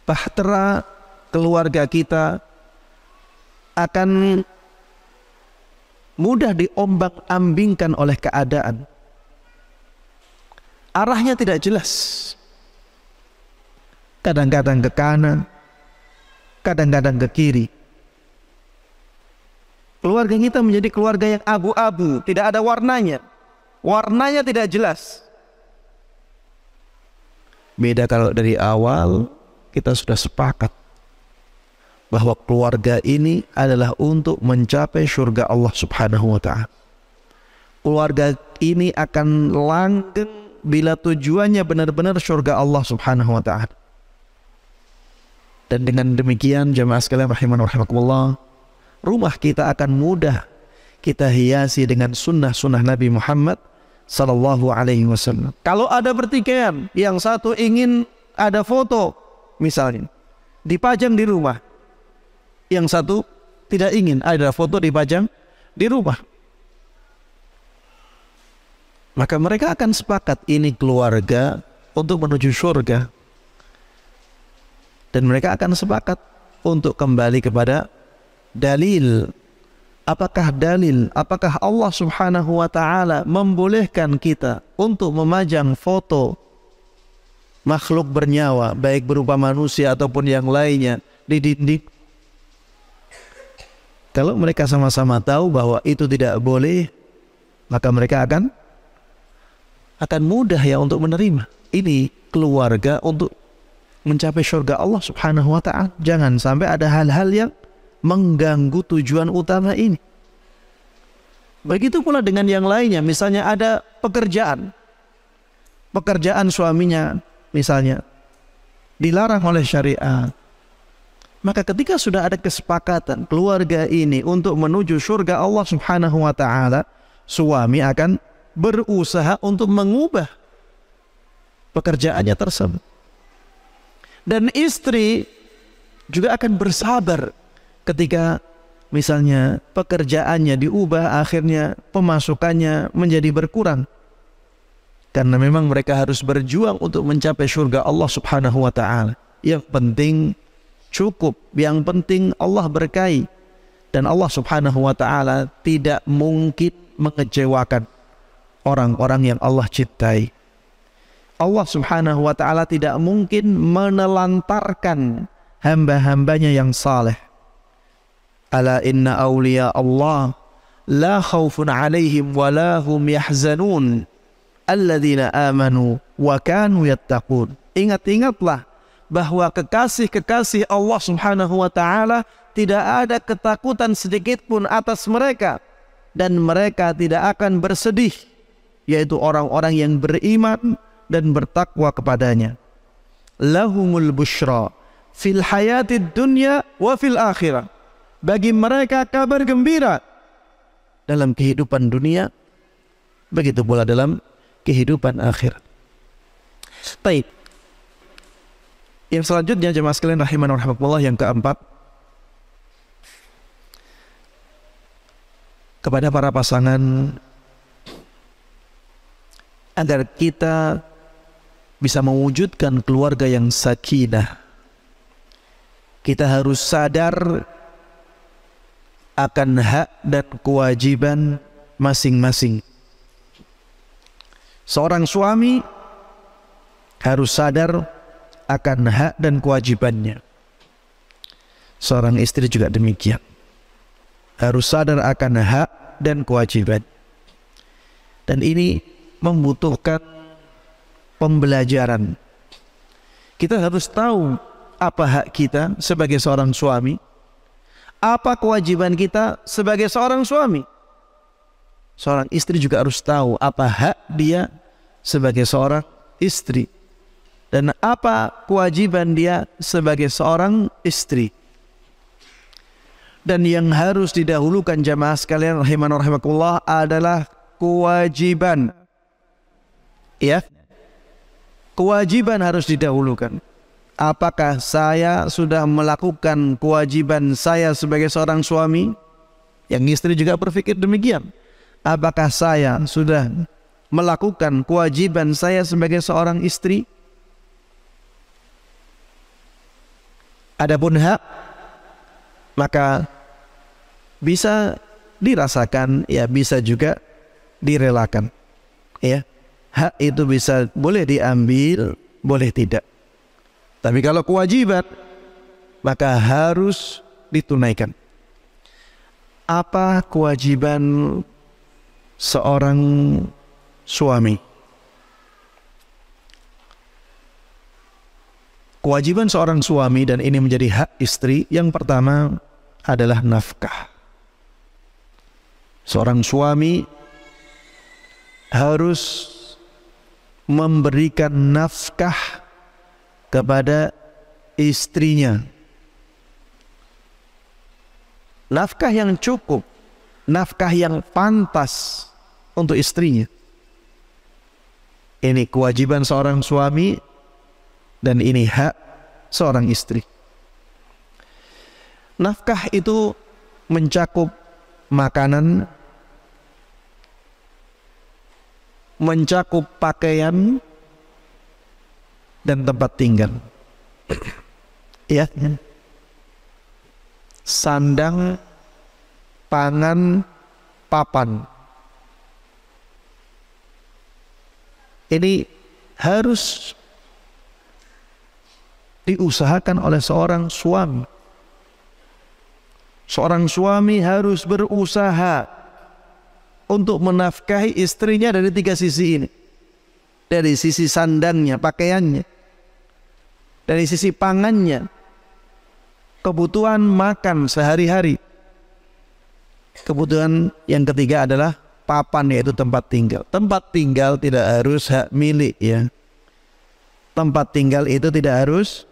bahtera keluarga kita akan mudah diombang-ambingkan oleh keadaan. Arahnya tidak jelas. Kadang-kadang ke kanan, kadang-kadang ke kiri. Keluarga kita menjadi keluarga yang abu-abu, tidak ada warnanya. Warnanya tidak jelas. Beda kalau dari awal kita sudah sepakat bahwa keluarga ini adalah untuk mencapai surga Allah Subhanahu wa taala. Keluarga ini akan langgeng bila tujuannya benar-benar surga Allah Subhanahu wa taala. Dan dengan demikian jamaah sekalian rahimani wa rahimakumullah, rumah kita akan mudah kita hiasi dengan sunnah-sunnah Nabi Muhammad sallallahu alaihi wasallam. Kalau ada pertikaian, yang satu ingin ada foto misalnya dipajang di rumah, yang satu tidak ingin ada foto dipajang di rumah, maka mereka akan sepakat ini keluarga untuk menuju surga. Dan mereka akan sepakat untuk kembali kepada dalil. Apakah Allah Subhanahu wa taala membolehkan kita untuk memajang foto makhluk bernyawa, baik berupa manusia ataupun yang lainnya, di dinding? Kalau mereka sama-sama tahu bahwa itu tidak boleh, maka mereka akan mudah ya untuk menerima. Ini keluarga untuk mencapai surga Allah Subhanahu wa ta'ala. Jangan sampai ada hal-hal yang mengganggu tujuan utama ini. Begitu pula dengan yang lainnya. Misalnya ada pekerjaan suaminya misalnya dilarang oleh syariat, maka ketika sudah ada kesepakatan keluarga ini untuk menuju surga Allah Subhanahu wa ta'ala, suami akan berusaha untuk mengubah pekerjaannya tersebut. Dan istri juga akan bersabar ketika misalnya pekerjaannya diubah, akhirnya pemasukannya menjadi berkurang. Karena memang mereka harus berjuang untuk mencapai surga Allah Subhanahu wa ta'ala. Yang penting cukup, yang penting Allah berkahi. Dan Allah Subhanahu wa ta'ala tidak mungkin mengecewakan orang-orang yang Allah cintai. Allah Subhanahu wa ta'ala tidak mungkin menelantarkan hamba-hambanya yang saleh. Ala inna awliya Allah la khawfun alaihim wa la hum yahzanun alladzina amanu wa kanu yattaqun. Ingat-ingatlah bahwa kekasih-kekasih Allah Subhanahu wa ta'ala tidak ada ketakutan sedikit pun atas mereka, dan mereka tidak akan bersedih, yaitu orang-orang yang beriman dan bertakwa kepadanya. Lahumul busyra fil hayatid dunya wa fil akhirah. Bagi mereka kabar gembira dalam kehidupan dunia, begitu pula dalam kehidupan akhirat. Baik. Yang selanjutnya jemaah sekalian rahimani wa rahimakumullah, yang keempat, kepada para pasangan, agar kita bisa mewujudkan keluarga yang sakinah, kita harus sadar akan hak dan kewajiban masing-masing. Seorang suami harus sadar akan hak dan kewajibannya. Seorang istri juga demikian, harus sadar akan hak dan kewajiban. Dan ini membutuhkan pembelajaran. Kita harus tahu apa hak kita sebagai seorang suami, apa kewajiban kita sebagai seorang suami. seorang istri juga harus tahu apa hak dia sebagai seorang istri dan apa kewajiban dia sebagai seorang istri. Dan yang harus didahulukan jamaah sekalian rahimana rahimakumullah adalah kewajiban. Ya, kewajiban harus didahulukan. Apakah saya sudah melakukan kewajiban saya sebagai seorang suami? Yang istri juga berpikir demikian. Apakah saya sudah melakukan kewajiban saya sebagai seorang istri? Adapun hak, maka bisa dirasakan, ya bisa juga direlakan. Ya, hak itu bisa boleh diambil, boleh tidak. Tapi kalau kewajiban, maka harus ditunaikan. Apa kewajiban seorang suami? Kewajiban seorang suami, dan ini menjadi hak istri, yang pertama adalah nafkah. Seorang suami harus memberikan nafkah kepada istrinya. Nafkah yang cukup, nafkah yang pantas untuk istrinya. Ini kewajiban seorang suami dan ini hak seorang istri. Nafkah itu mencakup makanan, mencakup pakaian, dan tempat tinggal. Ya, sandang, pangan, papan. Ini harus diusahakan oleh seorang suami. Seorang suami harus berusaha untuk menafkahi istrinya dari tiga sisi ini. Dari sisi sandangnya, pakaiannya, dari sisi pangannya, kebutuhan makan sehari-hari. Kebutuhan yang ketiga adalah papan, yaitu tempat tinggal. Tempat tinggal tidak harus hak milik, ya. Tempat tinggal itu tidak harus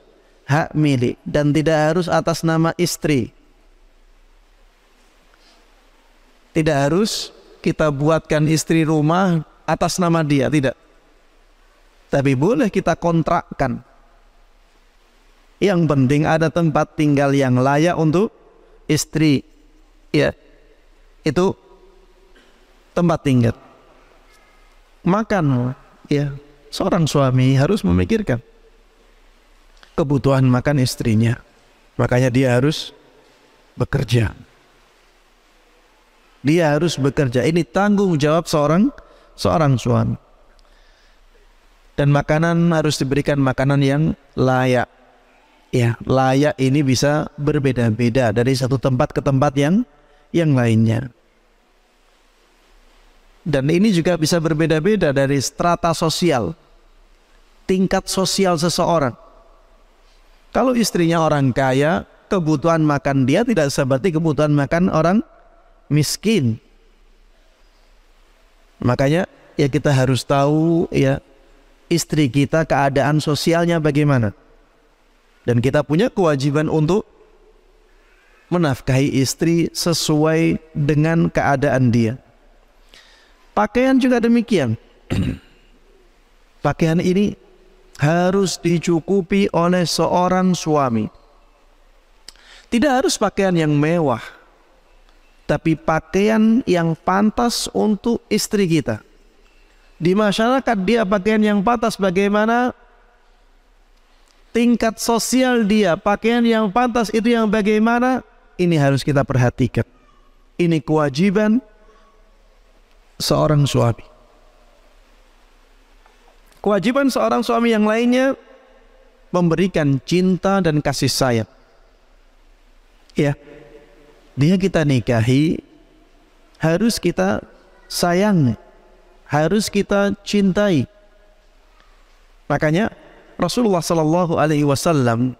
hak milik dan tidak harus atas nama istri. Tidak harus kita buatkan istri rumah atas nama dia, tidak. Tapi boleh kita kontrakkan. Yang penting ada tempat tinggal yang layak untuk istri. Ya, itu tempat tinggal. Makan, ya, seorang suami harus memikirkan kebutuhan makan istrinya. Makanya dia harus bekerja. Dia harus bekerja. Ini tanggung jawab seorang suami. Dan makanan harus diberikan makanan yang layak. Ya, layak ini bisa berbeda-beda dari satu tempat ke tempat yang lainnya. Dan ini juga bisa berbeda-beda dari strata sosial, tingkat sosial seseorang. Kalau istrinya orang kaya, kebutuhan makan dia tidak seperti kebutuhan makan orang miskin. Makanya ya kita harus tahu ya istri kita keadaan sosialnya bagaimana. Dan kita punya kewajiban untuk menafkahi istri sesuai dengan keadaan dia. Pakaian juga demikian. Pakaian ini harus dicukupi oleh seorang suami. Tidak harus pakaian yang mewah, tapi pakaian yang pantas untuk istri kita. Di masyarakat dia pakaian yang pantas bagaimana? Tingkat sosial dia, pakaian yang pantas itu yang bagaimana? Ini harus kita perhatikan. Ini kewajiban seorang suami. Kewajiban seorang suami yang lainnya memberikan cinta dan kasih sayang. Ya, dia kita nikahi harus kita sayangi, harus kita cintai. Makanya Rasulullah Sallallahu Alaihi Wasallam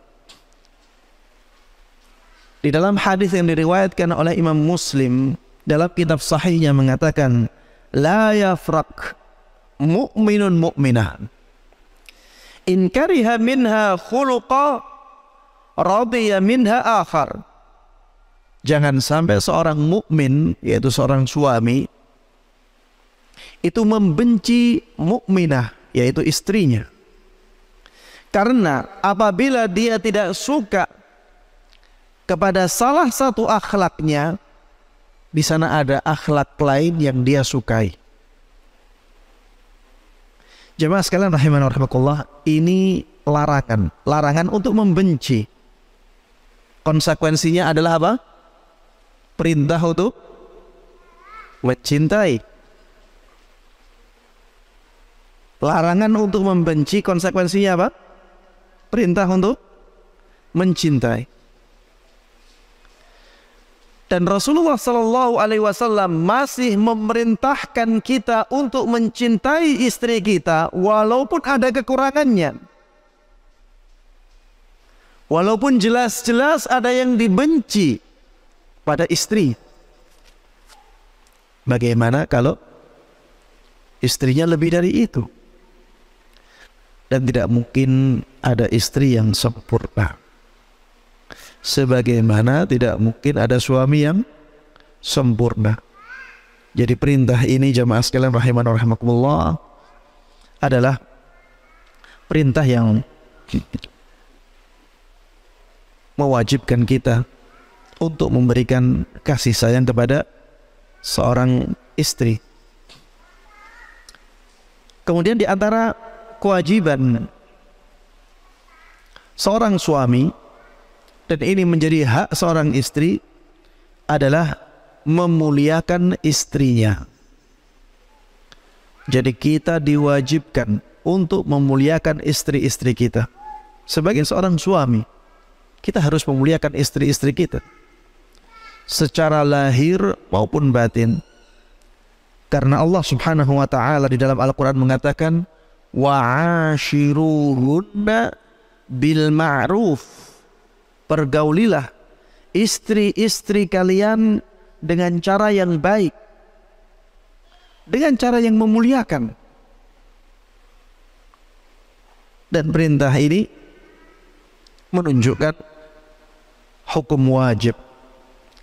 di dalam hadis yang diriwayatkan oleh Imam Muslim dalam kitab sahihnya mengatakan, la yafraq mu'minun mu'minah in kariha minha khuluqa radiya minha akhar. Jangan sampai seorang mukmin, yaitu seorang suami, itu membenci mukminah, yaitu istrinya. Karena apabila dia tidak suka kepada salah satu akhlaknya, di sana ada akhlak lain yang dia sukai. Jemaah sekalian rahimani wa rahimakumullah, ini larangan untuk membenci. Konsekuensinya adalah apa? Perintah untuk mencintai. Larangan untuk membenci, konsekuensinya apa? Perintah untuk mencintai. Dan Rasulullah Sallallahu Alaihi Wasallam masih memerintahkan kita untuk mencintai istri kita walaupun ada kekurangannya. Walaupun jelas-jelas ada yang dibenci pada istri. Bagaimana kalau istrinya lebih dari itu? Dan tidak mungkin ada istri yang sempurna. Sebagaimana tidak mungkin ada suami yang sempurna. Jadi perintah ini jamaah sekalian rahimani wa rahimakumullah adalah perintah yang mewajibkan kita untuk memberikan kasih sayang kepada seorang istri. Kemudian di antara kewajiban seorang suami, dan ini menjadi hak seorang istri, adalah memuliakan istrinya. Jadi kita diwajibkan untuk memuliakan istri-istri kita. Sebagai seorang suami, kita harus memuliakan istri-istri kita secara lahir maupun batin. Karena Allah Subhanahu wa taala di dalam Al-Qur'an mengatakan, wa'ashiruhunna bil ma'ruf. Pergaulilah istri-istri kalian dengan cara yang baik, dengan cara yang memuliakan. Dan perintah ini menunjukkan hukum wajib.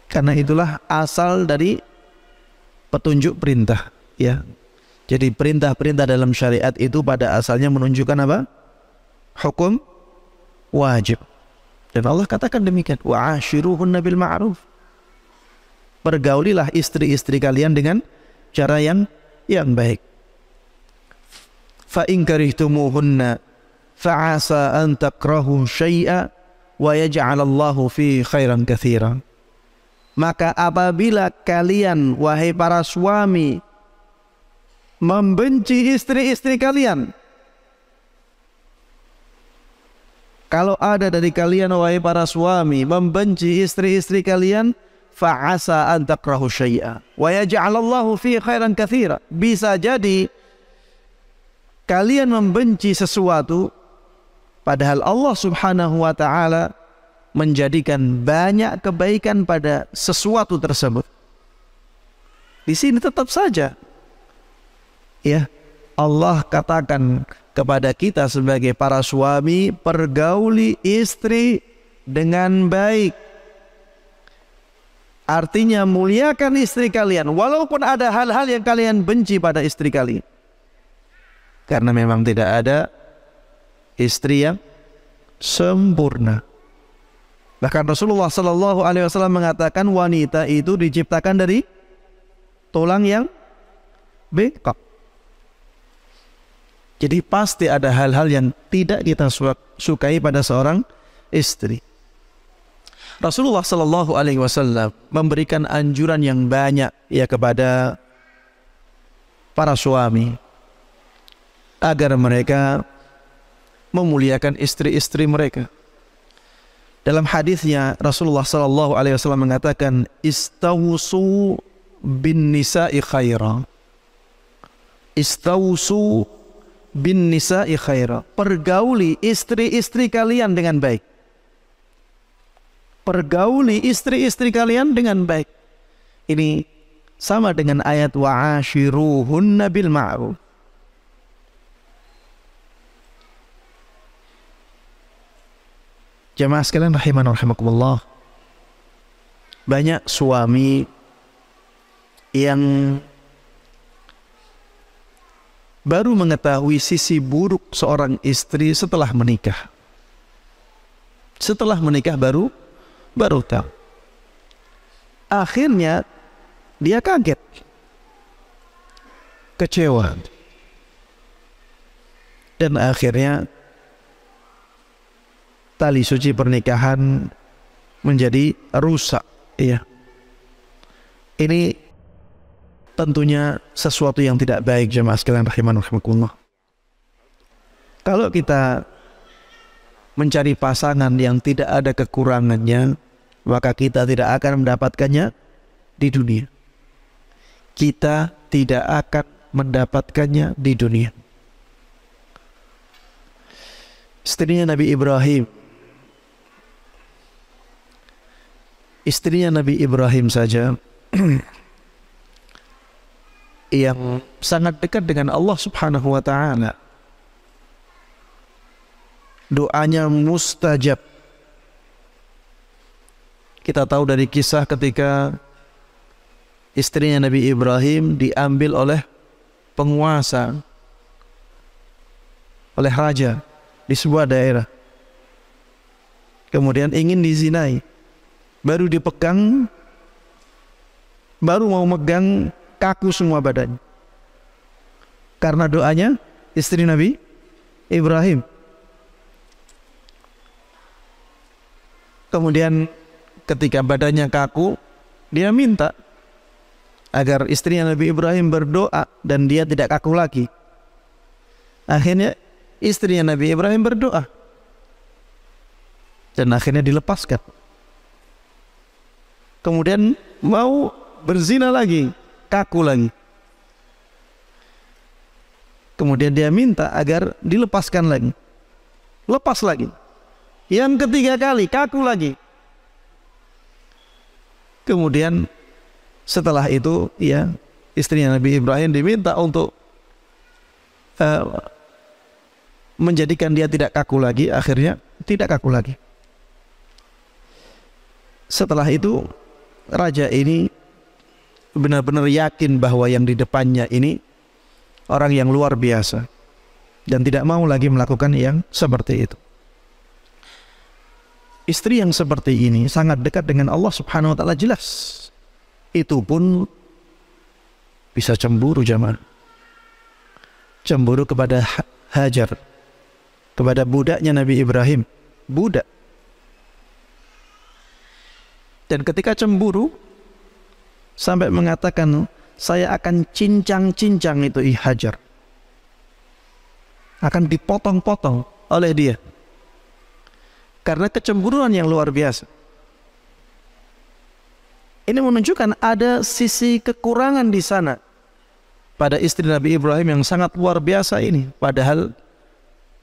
Karena itulah asal dari petunjuk perintah, ya. Jadi perintah-perintah dalam syariat itu pada asalnya menunjukkan apa? Hukum wajib. Dan Allah katakan demikian, wa'ashiruhunna bil ma'ruf. Pergaulilah istri-istri kalian dengan cara yang baik. Fa in karihtumuhunna fa'asa an takrahu syai'a wa yaj'alallahu fi khairan katsiran. Maka apabila kalian wahai para suami membenci istri-istri kalian, kalau ada dari kalian wahai para suami membenci istri-istri kalian, fa'asa an takrahu syai'a wa yaj'alallahu fi khairan katsira. Bisa jadi kalian membenci sesuatu padahal Allah Subhanahu wa taala menjadikan banyak kebaikan pada sesuatu tersebut. Di sini tetap saja, ya, Allah katakan kepada kita sebagai para suami, pergauli istri dengan baik. Artinya muliakan istri kalian walaupun ada hal-hal yang kalian benci pada istri kalian. Karena memang tidak ada istri yang sempurna. Bahkan Rasulullah Sallallahu Alaihi Wasallam mengatakan wanita itu diciptakan dari tulang yang bengkok. Jadi pasti ada hal-hal yang tidak kita sukai pada seorang istri. Rasulullah Sallallahu Alaihi Wasallam memberikan anjuran yang banyak ya kepada para suami agar mereka memuliakan istri-istri mereka. Dalam hadisnya Rasulullah Sallallahu Alaihi Wasallam mengatakan, istawsu bin nisa'i khaira. Istawsu bin nisa'i khaira. Pergauli istri-istri kalian dengan baik. Pergauli istri-istri kalian dengan baik. Ini sama dengan ayat wa'ashiruhunna bil ma'ruf. Jamaah sekalian rahiman rahimakumullah, banyak suami yang baru mengetahui sisi buruk seorang istri setelah menikah. Setelah menikah baru tahu. Akhirnya dia kaget, kecewa, dan akhirnya tali suci pernikahan menjadi rusak. Iya. Ini tentunya sesuatu yang tidak baik, jemaah sekalian rahiman rahimakumullah. Kalau kita mencari pasangan yang tidak ada kekurangannya, maka kita tidak akan mendapatkannya di dunia. Kita tidak akan mendapatkannya di dunia. Istrinya Nabi Ibrahim saja yang sangat dekat dengan Allah Subhanahu wa ta'ala, doanya mustajab. Kita tahu dari kisah ketika istrinya Nabi Ibrahim diambil oleh penguasa, oleh raja di sebuah daerah, kemudian ingin dizinai. Baru dipegang, baru mau megang, kaku semua badannya karena doanya istri Nabi Ibrahim. Kemudian ketika badannya kaku, dia minta agar istrinya Nabi Ibrahim berdoa dan dia tidak kaku lagi. Akhirnya istrinya Nabi Ibrahim berdoa dan akhirnya dilepaskan. Kemudian mau berzina lagi, kaku lagi. Kemudian dia minta agar dilepaskan lagi, lepas lagi. Yang ketiga kali, kaku lagi. Kemudian setelah itu, ya, istrinya Nabi Ibrahim diminta untuk menjadikan dia tidak kaku lagi. Akhirnya tidak kaku lagi. Setelah itu raja ini benar-benar yakin bahwa yang di depannya ini orang yang luar biasa dan tidak mau lagi melakukan yang seperti itu. Istri yang seperti ini sangat dekat dengan Allah Subhanahu wa ta'ala, jelas. Itu pun bisa cemburu, jamaah. Cemburu kepada Hajar, kepada budaknya Nabi Ibrahim, budak. Dan ketika cemburu sampai mengatakan, saya akan cincang-cincang itu Hajar, akan dipotong-potong oleh dia karena kecemburuan yang luar biasa. Ini menunjukkan ada sisi kekurangan di sana pada istri Nabi Ibrahim yang sangat luar biasa ini, padahal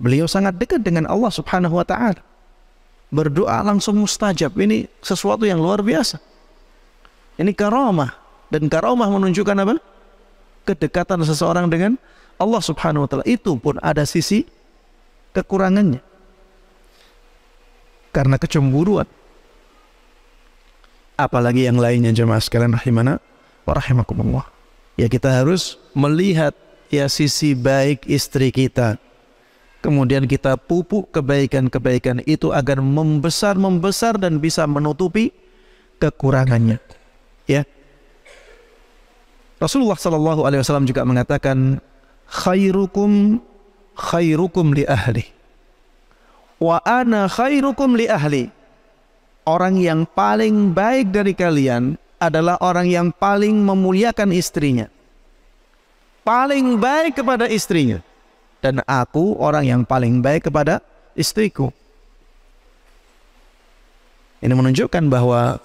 beliau sangat dekat dengan Allah Subhanahu wa ta'ala. Berdoa langsung mustajab. Ini sesuatu yang luar biasa. Ini karamah, dan karamah menunjukkan apa? Kedekatan seseorang dengan Allah Subhanahu wa ta'ala. Itu pun ada sisi kekurangannya karena kecemburuan. Apalagi yang lainnya, jemaah sekalian rahimana wa rahimakumullah. Ya, kita harus melihat ya sisi baik istri kita, kemudian kita pupuk kebaikan-kebaikan itu agar membesar dan bisa menutupi kekurangannya. Ya, Rasulullah Shallallahu Alaihi Wasallam juga mengatakan, khairukum li ahli, wa ana khairukum li ahli. Orang yang paling baik dari kalian adalah orang yang paling memuliakan istrinya, paling baik kepada istrinya. Dan aku orang yang paling baik kepada istriku. Ini menunjukkan bahwa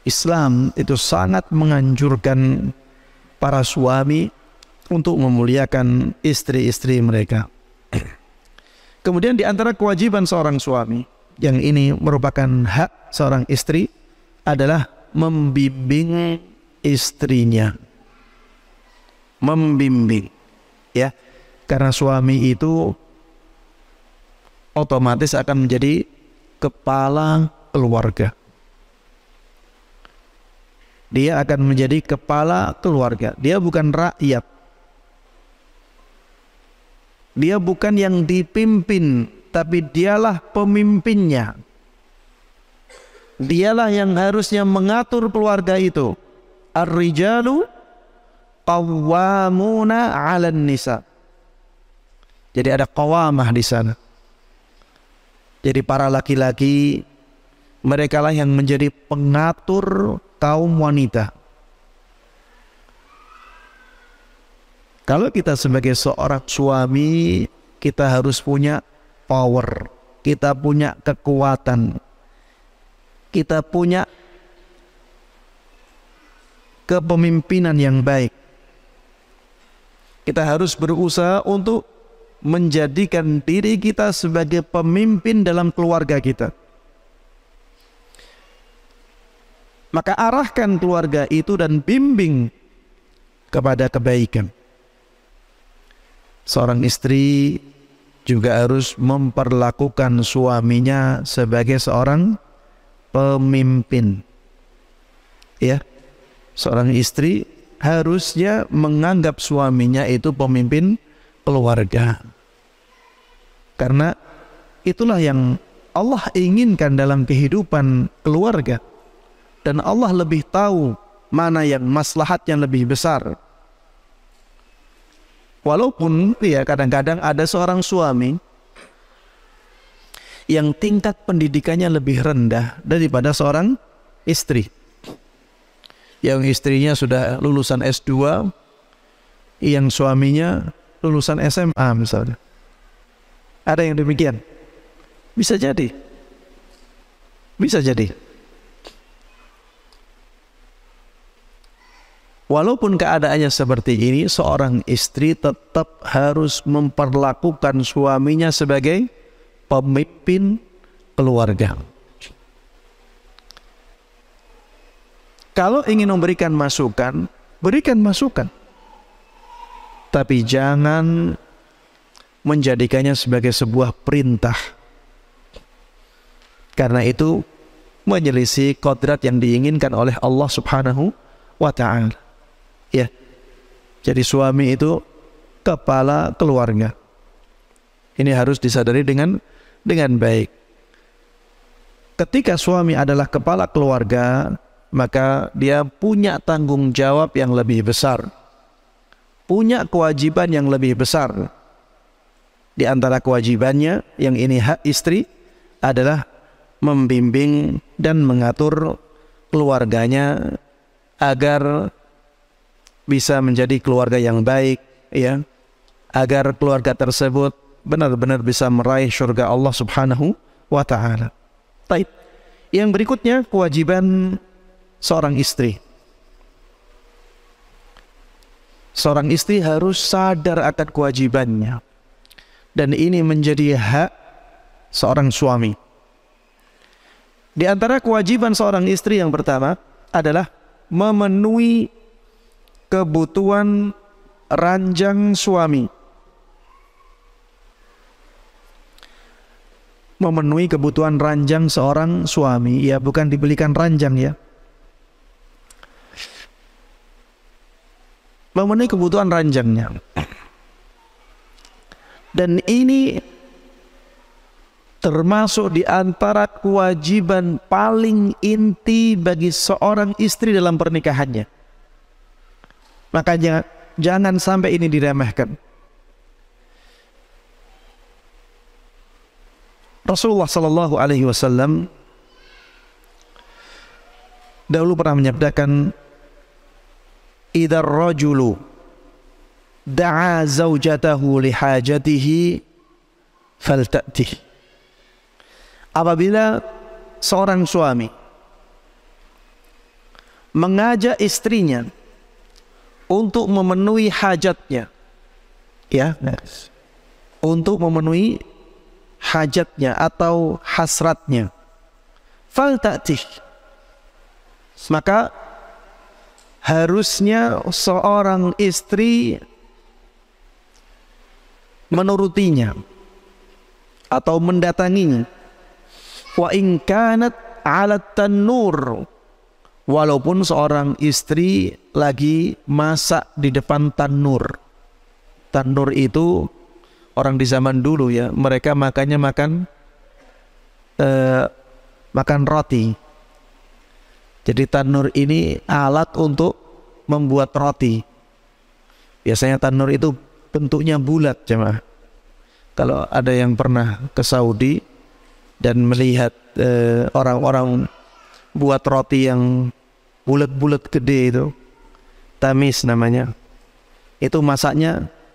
Islam itu sangat menganjurkan para suami untuk memuliakan istri-istri mereka. Kemudian di antara kewajiban seorang suami, yang ini merupakan hak seorang istri, adalah membimbing istrinya, membimbing, ya, karena suami itu otomatis akan menjadi kepala keluarga. Dia akan menjadi kepala keluarga. Dia bukan rakyat. Dia bukan yang dipimpin, tapi dialah pemimpinnya. Dialah yang harusnya mengatur keluarga itu. Ar-rijalu qawwamuna 'alan nisa. Jadi ada qawamah di sana. Jadi para laki-laki, mereka lah yang menjadi pengatur kaum wanita. Kalau kita sebagai seorang suami, kita harus punya power, kita punya kekuatan, kita punya kepemimpinan yang baik. Kita harus berusaha untuk menjadikan diri kita sebagai pemimpin dalam keluarga kita. Maka arahkan keluarga itu dan bimbing kepada kebaikan. Seorang istri juga harus memperlakukan suaminya sebagai seorang pemimpin. Ya, seorang istri harusnya menganggap suaminya itu pemimpin keluarga. Karena itulah yang Allah inginkan dalam kehidupan keluarga. Dan Allah lebih tahu mana yang maslahatnya lebih besar. Walaupun ya kadang-kadang ada seorang suami yang tingkat pendidikannya lebih rendah daripada seorang istri. Yang istrinya sudah lulusan S2, yang suaminya lulusan SMA misalnya. Ada yang demikian? Bisa jadi. Bisa jadi. Walaupun keadaannya seperti ini, seorang istri tetap harus memperlakukan suaminya sebagai pemimpin keluarga. Kalau ingin memberikan masukan, berikan masukan. Tapi jangan menjadikannya sebagai sebuah perintah. Karena itu menyelisih kodrat yang diinginkan oleh Allah Subhanahu wa Ta'ala. Ya, jadi suami itu kepala keluarga. Ini harus disadari dengan baik. Ketika suami adalah kepala keluarga, maka dia punya tanggung jawab yang lebih besar, punya kewajiban yang lebih besar. Di antara kewajibannya, yang ini hak istri, adalah membimbing dan mengatur keluarganya agar bisa menjadi keluarga yang baik, ya, agar keluarga tersebut benar-benar bisa meraih surga Allah Subhanahu wa Ta'ala. Baik. Yang berikutnya, kewajiban seorang istri. Seorang istri harus sadar akan kewajibannya, dan ini menjadi hak seorang suami. Di antara kewajiban seorang istri yang pertama adalah memenuhi kebutuhan ranjang suami. Memenuhi kebutuhan ranjang seorang suami, ya, bukan dibelikan ranjang, ya. Memenuhi kebutuhan ranjangnya. Dan ini termasuk di antara kewajiban paling inti bagi seorang istri dalam pernikahannya. Maka jangan sampai ini diremehkan. Rasulullah Sallallahu Alaihi Wasallam dahulu pernah menyabdakan, "Idza ar-rajulu da'a zaujatahu li hajatihi falta'tih." Apabila seorang suami mengajak istrinya untuk memenuhi hajatnya, ya, untuk memenuhi hajatnya atau hasratnya, falta'tih, maka harusnya seorang istri menurutinya atau mendatanginya. Wa in kanat 'ala tanur, walaupun seorang istri lagi masak di depan tanur. Tanur itu orang di zaman dulu ya, mereka makannya makan roti. Jadi tanur ini alat untuk membuat roti. Biasanya tanur itu bentuknya bulat, jemaah. Kalau ada yang pernah ke Saudi dan melihat orang-orang buat roti yang bulat-bulat gede itu, tamis namanya. Itu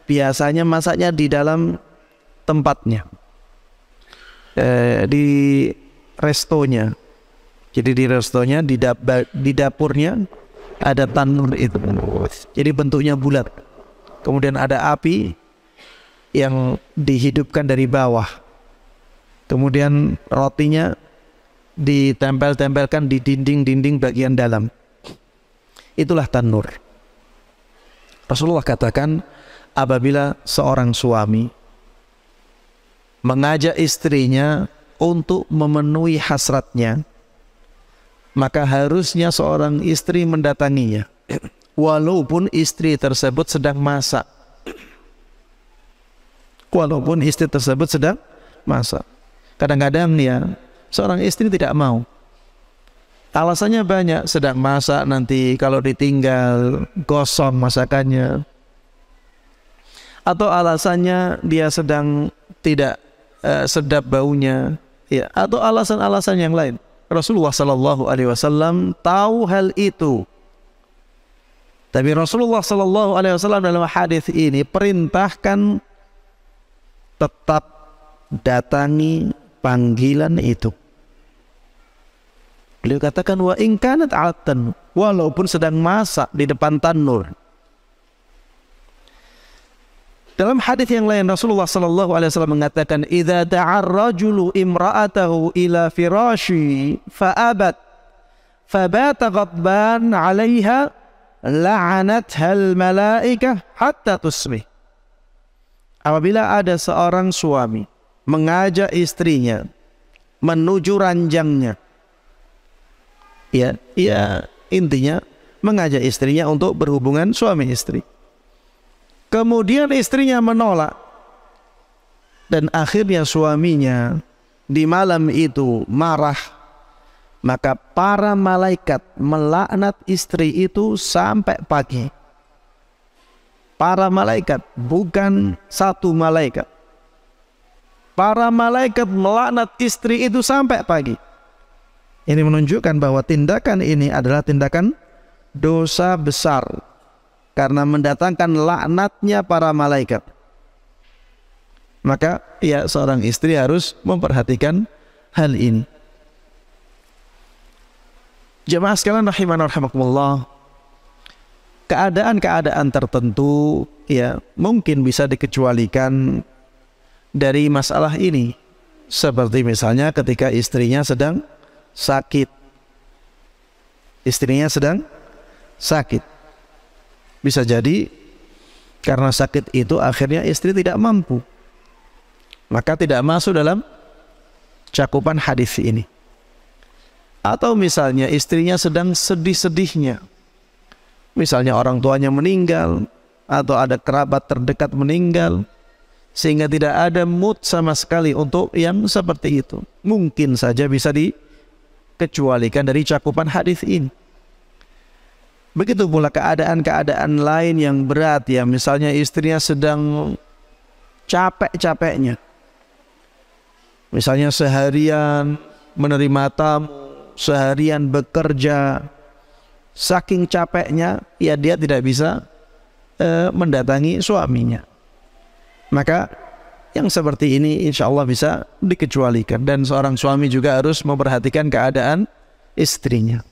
biasanya masaknya di dalam tempatnya, di restonya. Jadi di restonya, di dapurnya ada tanur itu. Jadi bentuknya bulat. Kemudian ada api yang dihidupkan dari bawah. Kemudian rotinya ditempel-tempelkan di dinding-dinding bagian dalam. Itulah tanur. Rasulullah katakan, apabila seorang suami mengajak istrinya untuk memenuhi hasratnya, maka harusnya seorang istri mendatanginya, walaupun istri tersebut sedang masak. Walaupun istri tersebut sedang masak. Kadang-kadang ya, seorang istri tidak mau. Alasannya banyak, sedang masak, nanti kalau ditinggal gosong masakannya. Atau alasannya dia sedang tidak sedap baunya, ya, atau alasan-alasan yang lain. Rasulullah Sallallahu Alaihi Wasallam tahu hal itu. Tapi Rasulullah Sallallahu Alaihi Wasallam dalam hadis ini perintahkan tetap datangi panggilan itu. Beliau katakan wa in kanat 'atan, walaupun sedang masak di depan tanur. Dalam hadis yang lain Rasulullah sallallahu alaihi wasallam mengatakan, "Idza da'a ar-rajulu imra'atahu ila firashi fa'abat fabata ghadban 'alayha la'anatha al-malaikah hatta tusbih." Apabila ada seorang suami mengajak istrinya menuju ranjangnya, ya intinya mengajak istrinya untuk berhubungan suami istri. Kemudian istrinya menolak, dan akhirnya suaminya di malam itu marah, maka para malaikat melaknat istri itu sampai pagi. Para malaikat, bukan satu malaikat. Para malaikat melaknat istri itu sampai pagi. Ini menunjukkan bahwa tindakan ini adalah tindakan dosa besar, karena mendatangkan laknatnya para malaikat. Maka ya, seorang istri harus memperhatikan hal ini. Jemaah sekalian rahimana rahimakumullah, keadaan-keadaan tertentu ya mungkin bisa dikecualikan dari masalah ini. Seperti misalnya ketika istrinya sedang sakit. Istrinya sedang sakit. Bisa jadi karena sakit itu akhirnya istri tidak mampu, maka tidak masuk dalam cakupan hadis ini. Atau misalnya istrinya sedang sedih-sedihnya, misalnya orang tuanya meninggal atau ada kerabat terdekat meninggal, sehingga tidak ada mood sama sekali untuk yang seperti itu. Mungkin saja bisa dikecualikan dari cakupan hadis ini. Begitu pula keadaan-keadaan lain yang berat ya, misalnya istrinya sedang capek-capeknya, misalnya seharian menerima tamu, seharian bekerja, saking capeknya ya dia tidak bisa mendatangi suaminya. Maka yang seperti ini insya Allah bisa dikecualikan, dan seorang suami juga harus memperhatikan keadaan istrinya.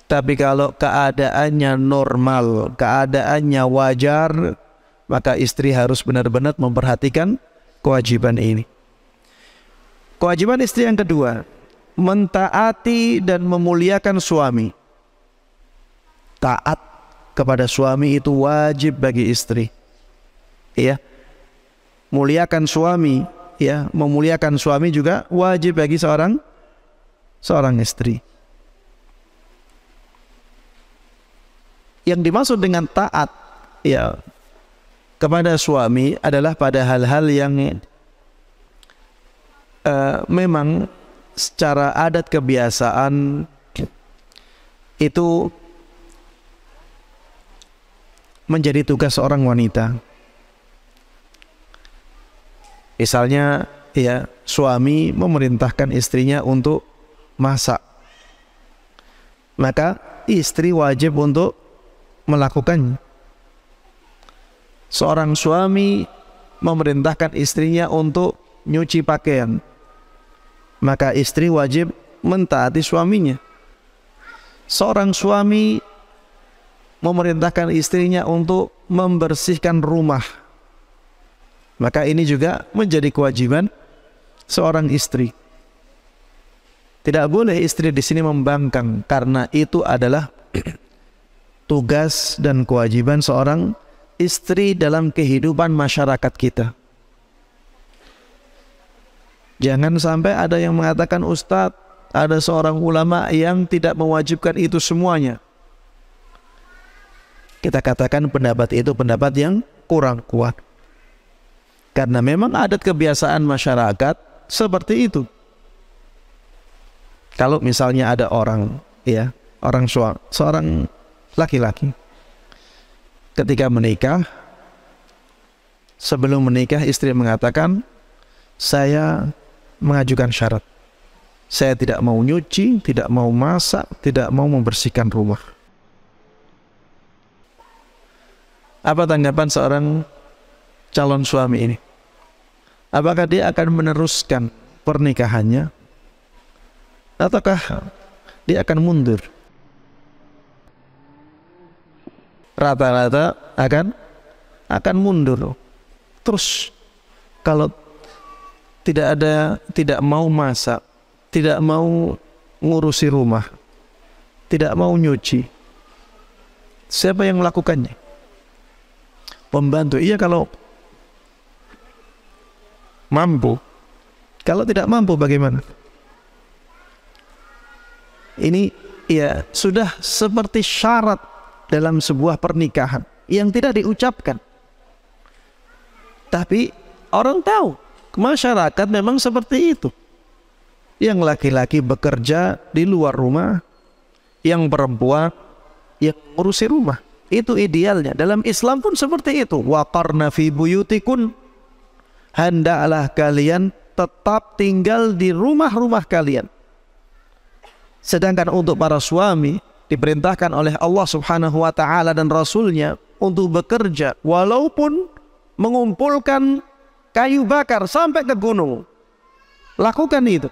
Tapi kalau keadaannya normal, keadaannya wajar, maka istri harus benar-benar memperhatikan kewajiban ini. Kewajiban istri yang kedua, mentaati dan memuliakan suami. taat kepada suami itu wajib bagi istri. Ya. Muliakan suami, ya, memuliakan suami juga wajib bagi seorang istri. Yang dimaksud dengan taat, ya, kepada suami adalah pada hal-hal yang memang secara adat kebiasaan itu menjadi tugas seorang wanita. Misalnya, ya, suami memerintahkan istrinya untuk masak, maka istri wajib untuk melakukannya. Seorang suami memerintahkan istrinya untuk nyuci pakaian, maka istri wajib mentaati suaminya. Seorang suami memerintahkan istrinya untuk membersihkan rumah, maka ini juga menjadi kewajiban seorang istri. Tidak boleh istri di sini membangkang, karena itu adalah tugas dan kewajiban seorang istri dalam kehidupan masyarakat kita. Jangan sampai ada yang mengatakan, Ustadz, ada seorang ulama yang tidak mewajibkan itu semuanya. Kita katakan pendapat itu pendapat yang kurang kuat. Karena memang adat kebiasaan masyarakat seperti itu. Kalau misalnya ada orang, ya, seorang laki-laki ketika menikah, sebelum menikah istri mengatakan, saya mengajukan syarat. Saya tidak mau nyuci, tidak mau masak, tidak mau membersihkan rumah. Apa tanggapan seorang calon suami ini? Apakah dia akan meneruskan pernikahannya, ataukah dia akan mundur? Rata-rata akan mundur. Terus kalau tidak mau masak, tidak mau ngurusi rumah, tidak mau nyuci, siapa yang melakukannya? Pembantu. Iya, kalau mampu. Kalau tidak mampu bagaimana? Ini, ya, sudah seperti syarat dalam sebuah pernikahan yang tidak diucapkan, tapi orang tahu, masyarakat memang seperti itu. Yang laki-laki bekerja di luar rumah, yang perempuan yang ngurusi rumah. Itu idealnya. Dalam Islam pun seperti itu. Waqarna fi buyutikun, hendaklah kalian tetap tinggal di rumah-rumah kalian. Sedangkan untuk para suami diperintahkan oleh Allah Subhanahu wa taala dan Rasulnya untuk bekerja, walaupun mengumpulkan kayu bakar sampai ke gunung. Lakukan itu.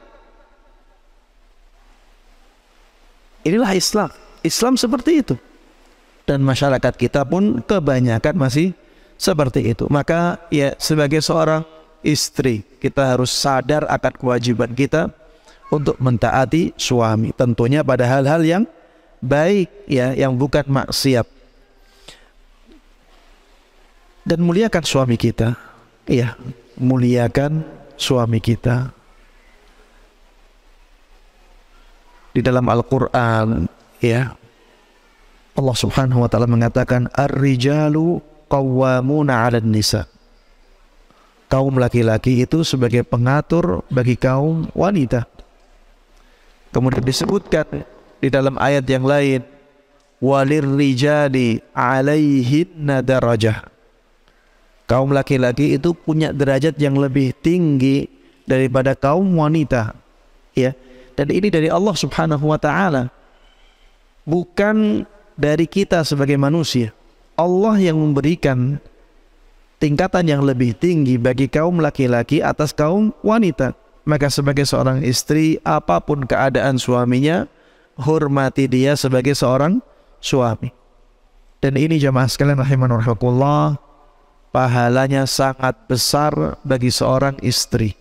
Inilah Islam. Islam seperti itu. Dan masyarakat kita pun kebanyakan masih seperti itu. Maka, ya, sebagai seorang istri, kita harus sadar akan kewajiban kita untuk mentaati suami. Tentunya pada hal-hal yang baik, ya, yang bukan maksiat. Dan muliakan suami kita. Ya, muliakan suami kita. Di dalam Al-Quran, ya, Allah Subhanahu wa taala mengatakan, ar-rijalu qawwamuna 'alan nisa. Kaum laki-laki itu sebagai pengatur bagi kaum wanita. Kemudian disebutkan di dalam ayat yang lain, walirrijali 'alaihinna darajah. Kaum laki-laki itu punya derajat yang lebih tinggi daripada kaum wanita, ya. Dan ini dari Allah Subhanahu wa taala, bukan dari kita sebagai manusia. Allah yang memberikan tingkatan yang lebih tinggi bagi kaum laki-laki atas kaum wanita. Maka sebagai seorang istri, apapun keadaan suaminya, hormati dia sebagai seorang suami. Dan ini jamaah sekalian rahimanur rahimakumullah, pahalanya sangat besar bagi seorang istri.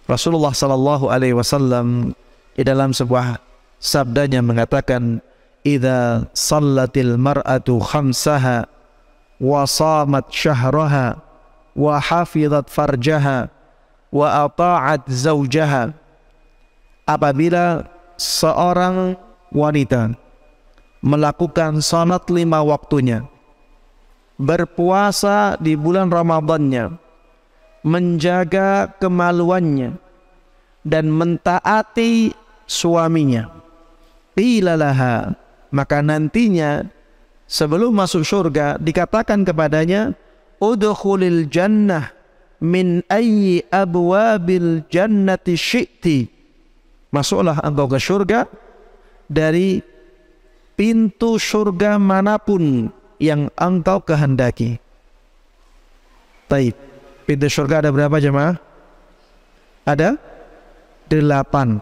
Rasulullah sallallahu alaihi wasallam di dalam sebuah sabdanya mengatakan, idza sallatil mar'atu khamsaha wa shamat syahraha wa hafizat farjaha wa ata'at zawjaha. Apabila seorang wanita melakukan salat 5 waktunya, berpuasa di bulan Ramadannya, menjaga kemaluannya, dan mentaati suaminya, qila laha, maka nantinya sebelum masuk surga dikatakan kepadanya, udkhulil jannah min ayyi abwabil jannati syi'ti, masuklah engkau ke surga dari pintu surga manapun yang engkau kehendaki. Taib, pintu surga ada berapa jemaah? Ada 8.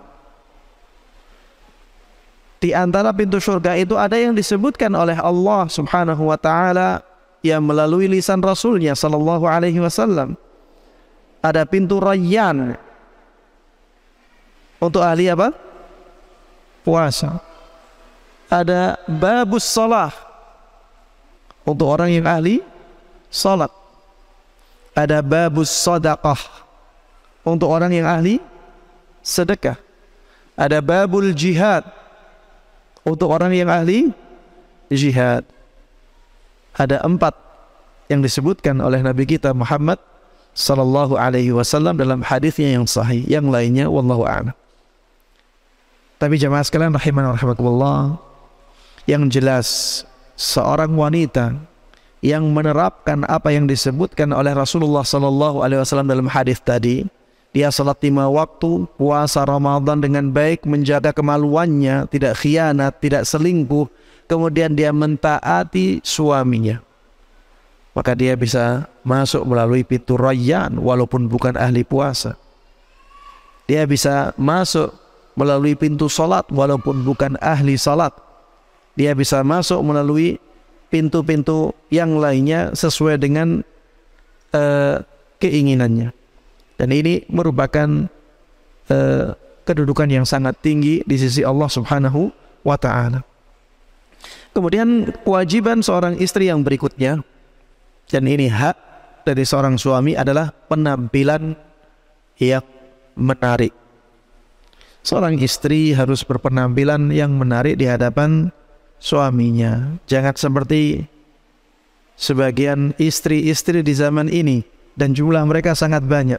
Di antara pintu surga itu ada yang disebutkan oleh Allah Subhanahu wa taala yang melalui lisan Rasulnya sallallahu alaihi wasallam. Ada pintu Rayyan untuk ahli apa? Puasa. Ada babus shalah untuk orang yang ahli salat. Ada babus sadaqah untuk orang yang ahli sedekah. Ada babul jihad untuk orang yang ahli jihad. Ada 4 yang disebutkan oleh Nabi kita Muhammad sallallahu alaihi wasallam dalam hadisnya yang sahih. Yang lainnya wallahu a'lam. Tapi jemaah sekalian rahimani wa rahimakumullah, yang jelas seorang wanita yang menerapkan apa yang disebutkan oleh Rasulullah sallallahu alaihi wasallam dalam hadis tadi, dia salat 5 waktu, puasa Ramadan dengan baik, menjaga kemaluannya, tidak khianat, tidak selingkuh, kemudian dia mentaati suaminya, maka dia bisa masuk melalui pintu Rayyan walaupun bukan ahli puasa. Dia bisa masuk melalui pintu salat walaupun bukan ahli salat. Dia bisa masuk melalui pintu-pintu yang lainnya sesuai dengan keinginannya. Dan ini merupakan kedudukan yang sangat tinggi di sisi Allah Subhanahu wa ta'ala. Kemudian kewajiban seorang istri yang berikutnya, dan ini hak dari seorang suami, adalah penampilan yang menarik. Seorang istri harus berpenampilan yang menarik di hadapan suaminya. Jangan seperti sebagian istri-istri di zaman ini, dan jumlah mereka sangat banyak.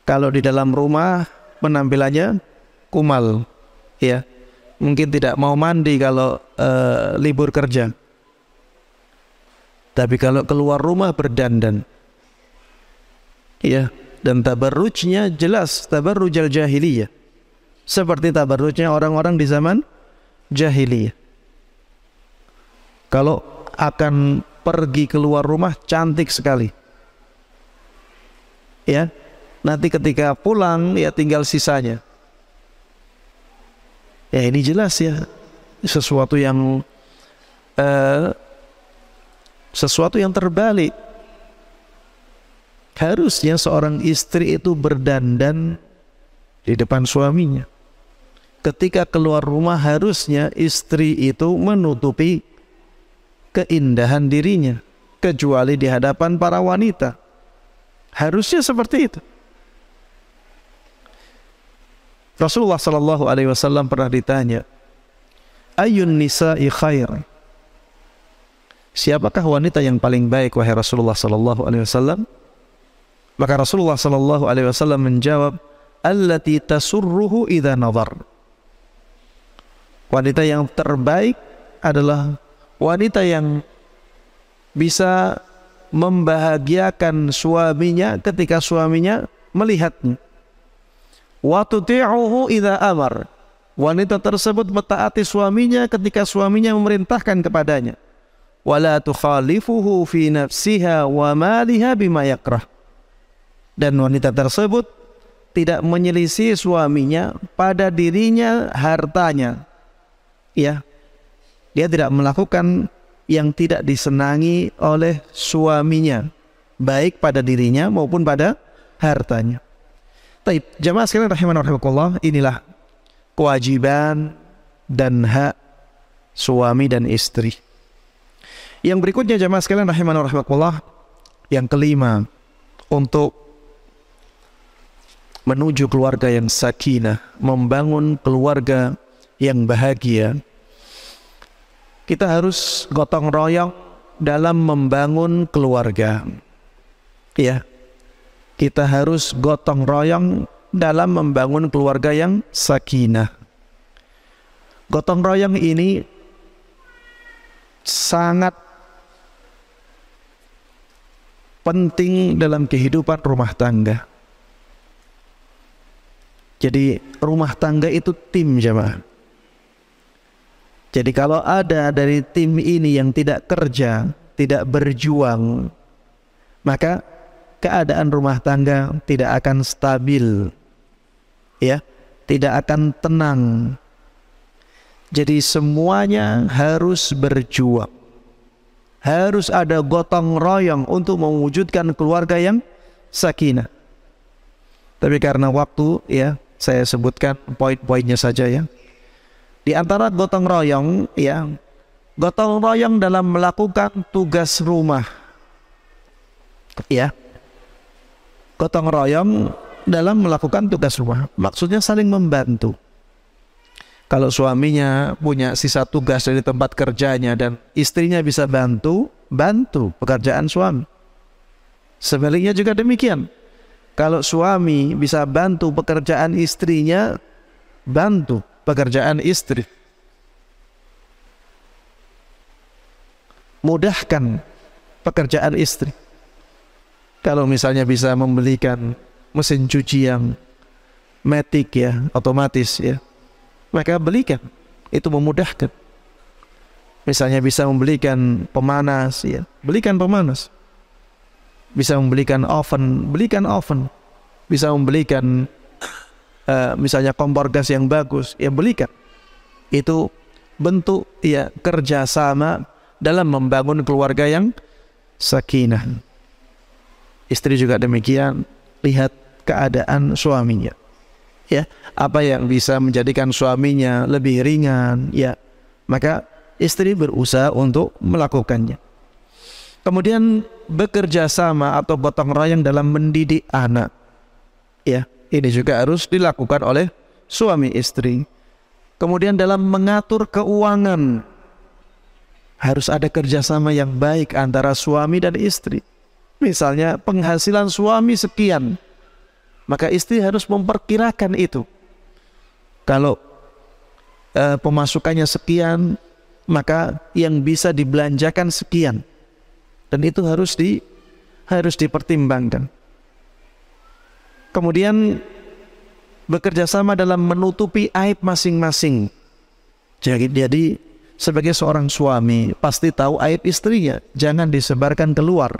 Kalau di dalam rumah penampilannya kumal, ya, mungkin tidak mau mandi kalau libur kerja. Tapi kalau keluar rumah berdandan, ya, dan tabarrujnya jelas tabarrujal jahiliyah, seperti tabarrujnya orang-orang di zaman jahiliyah. Kalau akan pergi keluar rumah cantik sekali, ya, nanti ketika pulang ya tinggal sisanya. Ya, ini jelas ya sesuatu yang terbalik. Harusnya seorang istri itu berdandan di depan suaminya. Ketika keluar rumah harusnya istri itu menutupi keindahan dirinya, kecuali di hadapan para wanita. Harusnya seperti itu. Rasulullah sallallahu alaihi wasallam pernah ditanya, "Ayyun nisa'i khair?" Siapakah wanita yang paling baik wahai Rasulullah sallallahu alaihi wasallam? Maka Rasulullah sallallahu alaihi wasallam menjawab, "Allati tasurruhu idza nadhar." Wanita yang terbaik adalah wanita yang bisa membahagiakan suaminya ketika suaminya melihatnya. Wa tuti'uhu idza amar. Wanita tersebut mentaati suaminya ketika suaminya memerintahkan kepadanya. Wala tukhalifuhu fi nafsiha wa maliha bima yakrah. Dan wanita tersebut tidak menyelisih suaminya pada dirinya, hartanya. Ya, dia tidak melakukan yang tidak disenangi oleh suaminya, baik pada dirinya maupun pada hartanya. Baik, jamaah sekalian rahimani wa rahimakumullah, inilah kewajiban dan hak suami dan istri. Yang berikutnya jamaah sekalian rahimani wa rahimakumullah, yang kelima, untuk menuju keluarga yang sakinah, membangun keluarga yang bahagia, kita harus gotong royong dalam membangun keluarga. Ya, kita harus gotong royong dalam membangun keluarga yang sakinah. Gotong royong ini sangat penting dalam kehidupan rumah tangga. Jadi rumah tangga itu tim jemaah. Jadi kalau ada dari tim ini yang tidak kerja, tidak berjuang, maka keadaan rumah tangga tidak akan stabil, ya, tidak akan tenang. Jadi semuanya harus berjuang, harus ada gotong royong untuk mewujudkan keluarga yang sakinah. Tapi karena waktu, ya, saya sebutkan poin-poinnya saja ya. Di antara gotong royong, ya, gotong royong dalam melakukan tugas rumah, ya, gotong royong dalam melakukan tugas rumah, maksudnya saling membantu. Kalau suaminya punya sisa tugas dari tempat kerjanya dan istrinya bisa bantu pekerjaan suami. Sebaliknya juga demikian. Kalau suami bisa bantu pekerjaan istrinya, bantu pekerjaan istri. Mudahkan pekerjaan istri. Kalau misalnya bisa membelikan mesin cuci yang matic, ya, otomatis, ya, maka belikan. Itu memudahkan. Misalnya bisa membelikan pemanas, ya, belikan pemanas. Bisa membelikan oven, belikan oven. Bisa membelikan misalnya kompor gas yang bagus, ya, belikan. Itu bentuk, ya, kerjasama dalam membangun keluarga yang sakinah. Istri juga demikian, lihat keadaan suaminya, ya, apa yang bisa menjadikan suaminya lebih ringan, ya, maka istri berusaha untuk melakukannya. Kemudian bekerja sama atau gotong royong dalam mendidik anak, ya, ini juga harus dilakukan oleh suami istri. Kemudian dalam mengatur keuangan, harus ada kerjasama yang baik antara suami dan istri. Misalnya penghasilan suami sekian, maka istri harus memperkirakan itu. Kalau pemasukannya sekian, maka yang bisa dibelanjakan sekian. Dan itu harus dipertimbangkan. Kemudian bekerja sama dalam menutupi aib masing-masing. Jadi sebagai seorang suami pasti tahu aib istrinya, jangan disebarkan keluar.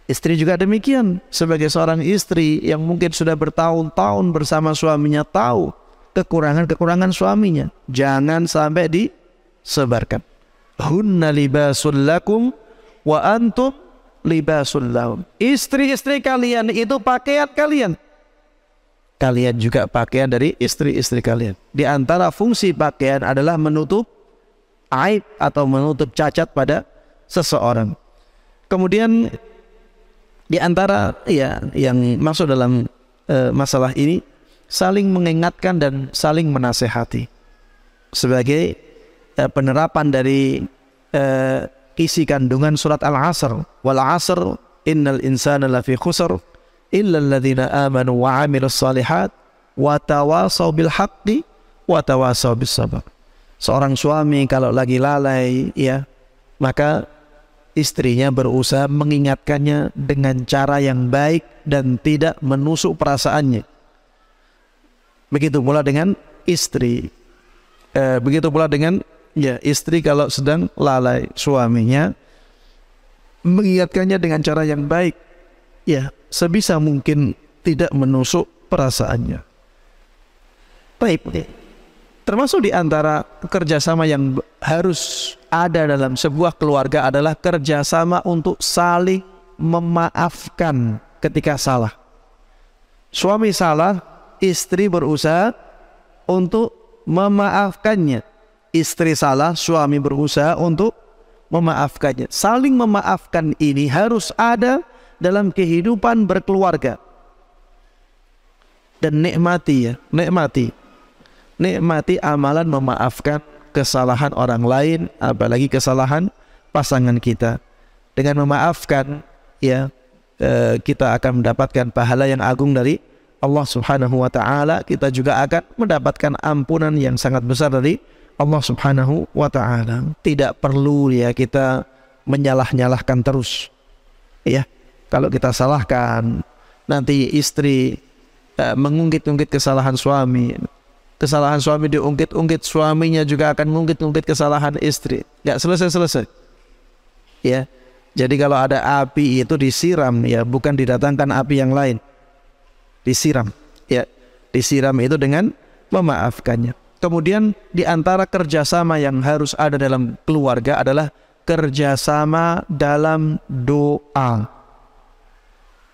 Istri juga demikian, sebagai seorang istri yang mungkin sudah bertahun-tahun bersama suaminya, tahu kekurangan-kekurangan suaminya, jangan sampai disebarkan. Hunna libasul lakum wa antum libasul lahum. Istri-istri kalian itu pakaian kalian. Kalian juga pakaian dari istri-istri kalian. Di antara fungsi pakaian adalah menutup aib atau menutup cacat pada seseorang. Kemudian di antara, ya, yang masuk dalam masalah ini, saling mengingatkan dan saling menasehati. Sebagai penerapan dari isi kandungan surat Al-Asr, wal 'asr innal insana lafi khusr illa alladhina amanu wa 'amilus shalihat wa tawasaw bil haqqi wa tawasaw bis sabr. Seorang suami kalau lagi lalai, ya, maka istrinya berusaha mengingatkannya dengan cara yang baik dan tidak menusuk perasaannya. Begitu pula dengan istri. Begitu pula dengan, ya, istri kalau sedang lalai, suaminya mengingatkannya dengan cara yang baik, ya, sebisa mungkin tidak menusuk perasaannya. Baik. Termasuk di antara kerjasama yang harus ada dalam sebuah keluarga adalah kerjasama untuk saling memaafkan ketika salah. Suami salah, istri berusaha untuk memaafkannya. istri salah, suami berusaha untuk memaafkannya. Saling memaafkan ini harus ada dalam kehidupan berkeluarga. Dan nikmati amalan memaafkan kesalahan orang lain, apalagi kesalahan pasangan kita. Dengan memaafkan, ya, kita akan mendapatkan pahala yang agung dari Allah Subhanahu wa ta'ala. Kita juga akan mendapatkan ampunan yang sangat besar dari Allah Subhanahu wa ta'ala. Tidak perlu ya kita menyalah-nyalahkan terus. Ya, kalau kita salahkan, nanti istri mengungkit-ungkit kesalahan suami. Kesalahan suami diungkit-ungkit, suaminya juga akan mengungkit-ungkit kesalahan istri. Nggak selesai-selesai. Ya. Jadi kalau ada api itu disiram, ya, bukan didatangkan api yang lain. Disiram, ya, disiram itu dengan memaafkannya. Kemudian di antara kerjasama yang harus ada dalam keluarga adalah kerjasama dalam doa.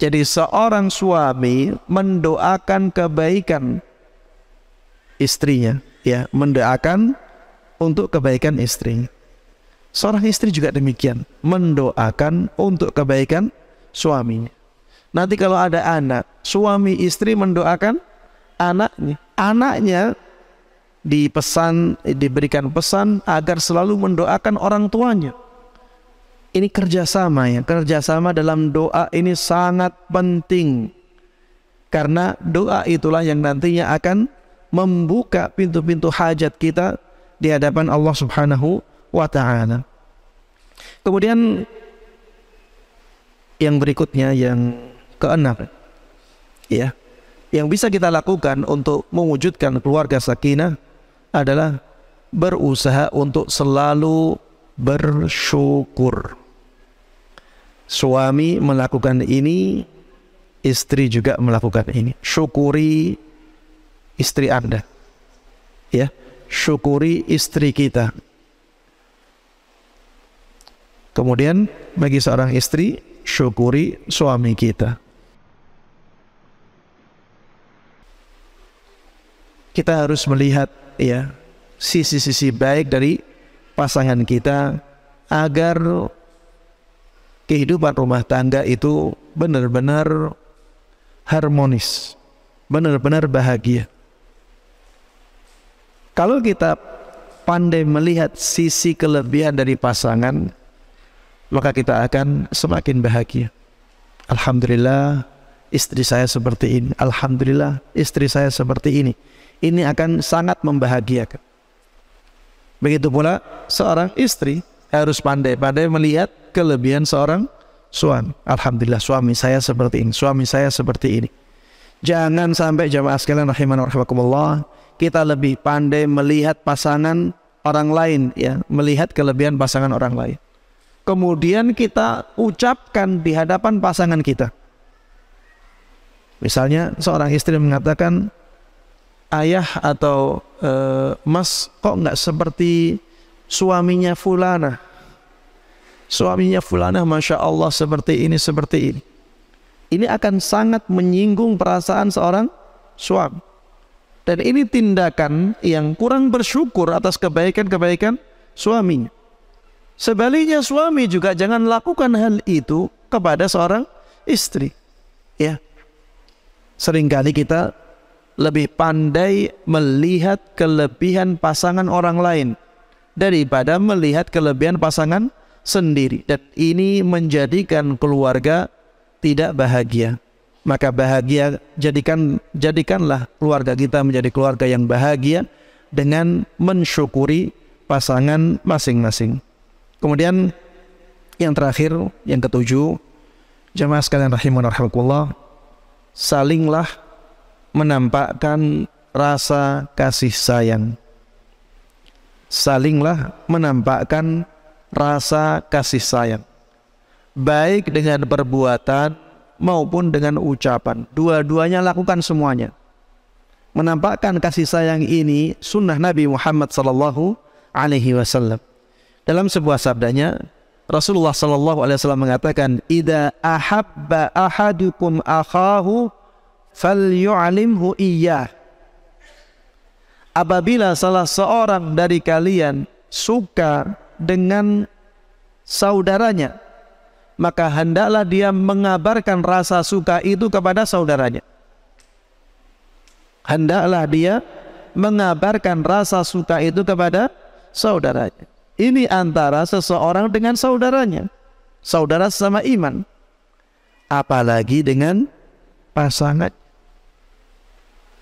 Jadi seorang suami mendoakan kebaikan istrinya, ya, mendoakan untuk kebaikan istrinya. Seorang istri juga demikian, mendoakan untuk kebaikan suaminya. Nanti kalau ada anak, suami istri mendoakan anaknya. Anaknya diberikan pesan agar selalu mendoakan orang tuanya. Ini kerjasama, ya. Kerjasama dalam doa ini sangat penting. Karena doa itulah yang nantinya akan membuka pintu-pintu hajat kita di hadapan Allah Subhanahu wa ta'ala. Kemudian yang berikutnya, yang keenam, ya, yang bisa kita lakukan untuk mewujudkan keluarga sakinah adalah berusaha untuk selalu bersyukur. Suami melakukan ini, istri juga melakukan ini. Syukuri istri Anda, ya, syukuri istri kita. Kemudian bagi seorang istri, syukuri suami kita. Kita harus melihat, ya, sisi-sisi baik dari pasangan kita agar kehidupan rumah tangga itu benar-benar harmonis, benar-benar bahagia. Kalau kita pandai melihat sisi kelebihan dari pasangan, maka kita akan semakin bahagia. Alhamdulillah istri saya seperti ini, alhamdulillah istri saya seperti ini. Ini akan sangat membahagiakan. Begitu pula seorang istri harus pandai-pandai melihat kelebihan seorang suami. Alhamdulillah suami saya seperti ini, suami saya seperti ini. Jangan sampai jamaah sekalian rahimani wa rahimakumullah, kita lebih pandai melihat pasangan orang lain, ya, melihat kelebihan pasangan orang lain. Kemudian kita ucapkan di hadapan pasangan kita. Misalnya seorang istri mengatakan, ayah atau mas kok nggak seperti suaminya fulana. Suaminya fulana Masya Allah seperti ini, seperti ini. Ini akan sangat menyinggung perasaan seorang suami. Dan ini tindakan yang kurang bersyukur atas kebaikan-kebaikan suaminya. Sebaliknya suami juga jangan lakukan hal itu kepada seorang istri. Ya. Seringkali kita lebih pandai melihat kelebihan pasangan orang lain daripada melihat kelebihan pasangan sendiri, dan ini menjadikan keluarga tidak bahagia. Maka jadikanlah keluarga kita menjadi keluarga yang bahagia dengan mensyukuri pasangan masing-masing. Kemudian yang terakhir, yang ketujuh, jamaah sekalian rahimani wa rahimakumullah, salinglah menampakkan rasa kasih sayang. Salinglah menampakkan rasa kasih sayang, baik dengan perbuatan maupun dengan ucapan. Dua-duanya lakukan semuanya. Menampakkan kasih sayang ini sunnah Nabi Muhammad sallallahu alaihi wasallam. Dalam sebuah sabdanya, Rasulullah sallallahu alaihi wasallam mengatakan, "Idza ahabba ahadukum akhahu falyu'limhu iyyah." apabila salah seorang dari kalian suka dengan saudaranya, maka hendaklah dia mengabarkan rasa suka itu kepada saudaranya. Hendaklah dia mengabarkan rasa suka itu kepada saudaranya. Ini antara seseorang dengan saudaranya, saudara sesama iman, apalagi dengan pasangan.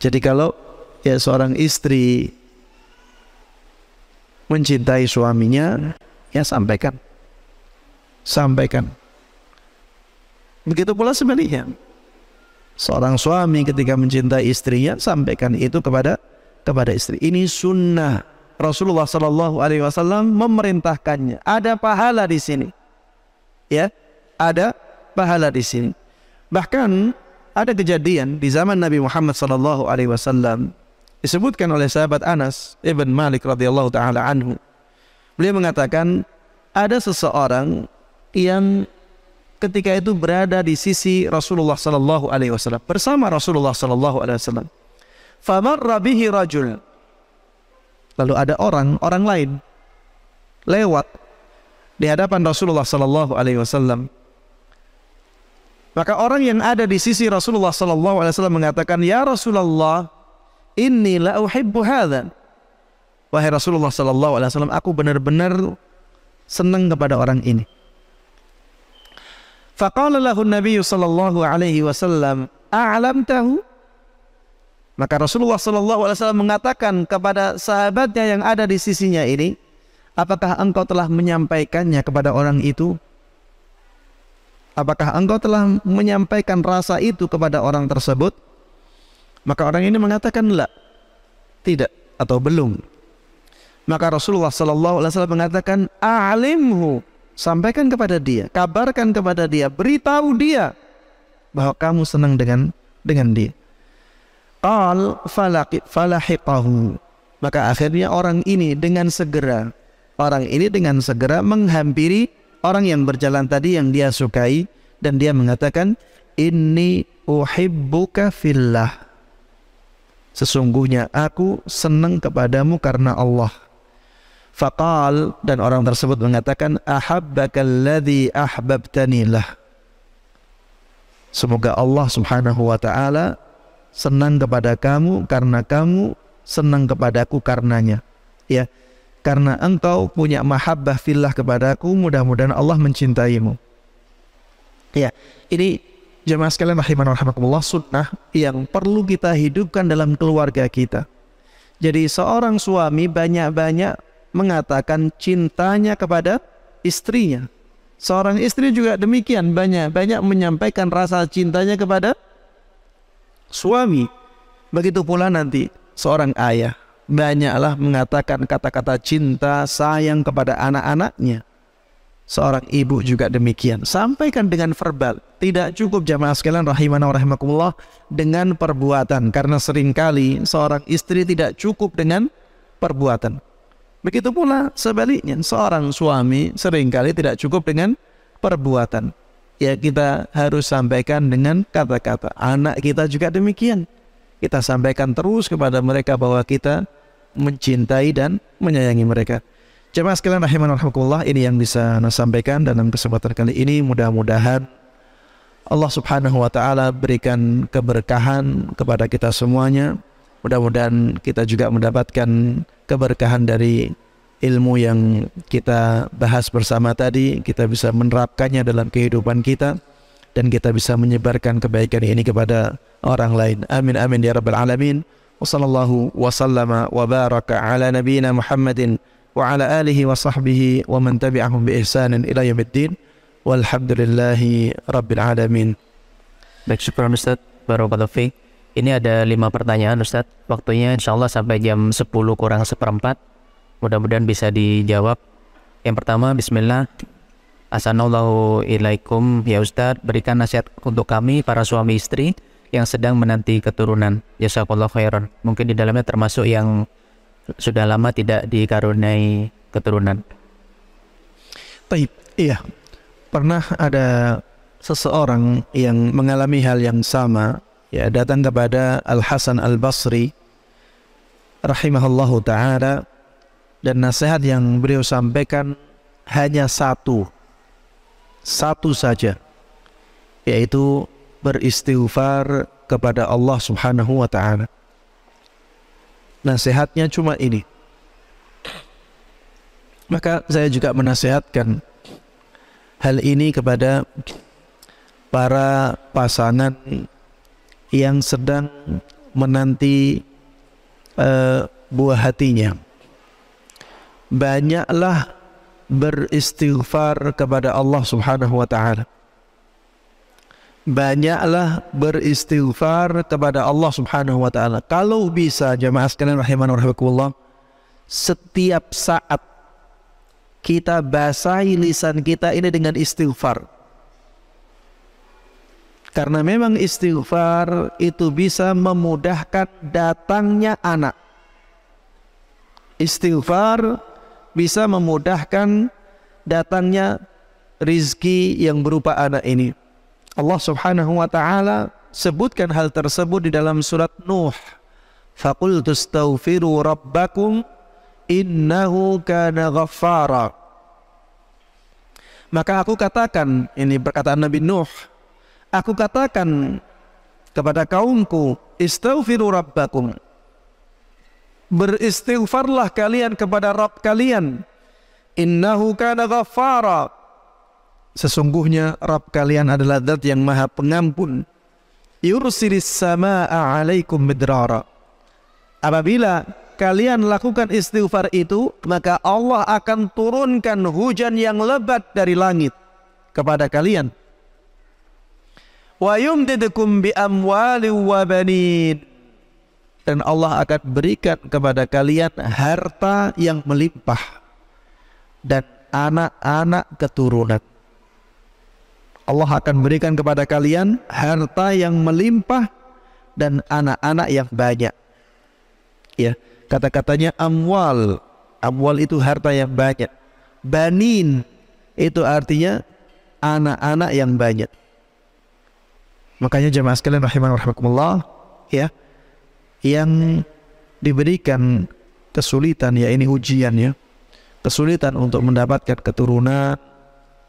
Jadi kalau ya seorang istri mencintai suaminya, ya sampaikan. Begitu pula sebaliknya, seorang suami ketika mencintai istrinya, sampaikan itu kepada istri. Ini sunnah Rasulullah Sallallahu Alaihi Wasallam memerintahkannya. Ada pahala di sini, ya, ada pahala di sini. Bahkan ada kejadian di zaman Nabi Muhammad Sallallahu Alaihi Wasallam, disebutkan oleh sahabat Anas ibn Malik radhiyallahu taala anhu. Beliau mengatakan ada seseorang yang ketika itu berada di sisi Rasulullah Sallallahu Alaihi Wasallam, bersama Rasulullah Sallallahu Alaihi Wasallam. Famarra bihi rajul. Lalu ada orang lain lewat di hadapan Rasulullah Sallallahu Alaihi Wasallam. Maka orang yang ada di sisi Rasulullah Sallallahu Alaihi Wasallam mengatakan, ya Rasulullah, inni la uhibbu hadza. Wahai Rasulullah Sallallahu Alaihi Wasallam, aku benar-benar senang kepada orang ini. Faqala lahu Nabi sallallahu alaihi wasallam, a'lamtahu? Maka Rasulullah sallallahu alaihi wasallam mengatakan kepada sahabatnya yang ada di sisinya ini, apakah engkau telah menyampaikannya kepada orang itu? Apakah engkau telah menyampaikan rasa itu kepada orang tersebut? Maka orang ini mengatakan la, tidak atau belum. Maka Rasulullah sallallahu alaihi wasallam mengatakan, a'limhu, sampaikan kepada dia, kabarkan kepada dia, beritahu dia bahwa kamu senang dengan dia. Qal falahiqahu. Maka akhirnya orang ini dengan segera menghampiri orang yang berjalan tadi yang dia sukai, dan dia mengatakan, inni uhibbuka fillah. Sesungguhnya aku senang kepadamu karena Allah. Faqal, dan orang tersebut mengatakan, ahabbakal ahbabtani lah. Semoga Allah subhanahu wa ta'ala senang kepada kamu karena kamu senang kepadaku karenanya. Ya, karena engkau punya mahabbah fillah kepadaku, mudah-mudahan Allah mencintaimu. Ya, ini jemaah sekalian rahimana rahimakumullah, sunnah yang perlu kita hidupkan dalam keluarga kita. Jadi seorang suami banyak-banyak mengatakan cintanya kepada istrinya. Seorang istri juga demikian, banyak-banyak menyampaikan rasa cintanya kepada suami. Begitu pula nanti seorang ayah banyaklah mengatakan kata-kata cinta, sayang kepada anak-anaknya. Seorang ibu juga demikian, sampaikan dengan verbal. Tidak cukup jamaah sekalian rahimana wa rahimakumullah dengan perbuatan, karena seringkali seorang istri tidak cukup dengan perbuatan. Begitu pula sebaliknya, seorang suami seringkali tidak cukup dengan perbuatan. Ya, kita harus sampaikan dengan kata-kata. Anak kita juga demikian. Kita sampaikan terus kepada mereka bahwa kita mencintai dan menyayangi mereka. Jemaah sekalian rahimana rahimakumullah, ini yang bisa saya sampaikan dalam kesempatan kali ini. Mudah-mudahan Allah subhanahu wa ta'ala berikan keberkahan kepada kita semuanya. Mudah-mudahan kita juga mendapatkan keberkahan dari ilmu yang kita bahas bersama tadi. Kita bisa menerapkannya dalam kehidupan kita, dan kita bisa menyebarkan kebaikan ini kepada orang lain. Amin amin ya rabbal alamin. Wa sallallahu wa sallama wa baraka ala nabiyyina Muhammadin wa ala alihi wa sahbihi wa man tabi'ahum bi ihsanin ila yaumiddin. Walhamdulillahi rabbil alamin. Baik, syukran Ustaz, barakallahu fiik. Ini ada 5 pertanyaan Ustaz. Waktunya insyaallah sampai jam 10 kurang seperempat. Mudah-mudahan bisa dijawab. Yang pertama, bismillah. Assalamualaikum ilaikum ya Ustaz, berikan nasihat untuk kami para suami istri yang sedang menanti keturunan. Jazakallahu khairan. Mungkin di dalamnya termasuk yang sudah lama tidak dikaruniai keturunan. Baik, iya. Pernah ada seseorang yang mengalami hal yang sama, ya, datang kepada Al-Hasan Al-Basri rahimahullahu ta'ala, dan nasihat yang beliau sampaikan hanya satu saja, yaitu beristighfar kepada Allah subhanahu wa ta'ala. Nasihatnya cuma ini. Maka saya juga menasihatkan hal ini kepada para pasangan yang sedang menanti buah hatinya. Banyaklah beristighfar kepada Allah subhanahu wa ta'ala. Banyaklah beristighfar kepada Allah subhanahu wa ta'ala. Kalau bisa, jamaah sekalian rahimani wa rahimakumullah, setiap saat kita basahi lisan kita ini dengan istighfar. Karena memang istighfar itu bisa memudahkan datangnya anak. Istighfar bisa memudahkan datangnya rizki yang berupa anak ini. Allah subhanahu wa ta'ala sebutkan hal tersebut di dalam surat Nuh. Faqultu astaghfiru rabbakum innahu kana ghaffara. Maka aku katakan, ini perkataan Nabi Nuh, aku katakan kepada kaumku, istaghfiru rabbakum, beristighfarlah kalian kepada Rabb kalian, innahu kana ghaffara, sesungguhnya Rabb kalian adalah zat yang maha pengampun, yursilis samaa'a alaikum midrara. Apabila kalian lakukan istighfar itu, maka Allah akan turunkan hujan yang lebat dari langit kepada kalian. Wa yumdidukum bi amwali wa banin, dan Allah akan berikan kepada kalian harta yang melimpah dan anak-anak keturunan. Allah akan berikan kepada kalian harta yang melimpah dan anak-anak yang banyak. Ya, kata-katanya amwal. Amwal itu harta yang banyak. Banin itu artinya anak-anak yang banyak. Makanya jemaah sekalian rahimani wa rahimakumullah, ya, yang diberikan kesulitan, ya ini ujian ya, kesulitan untuk mendapatkan keturunan,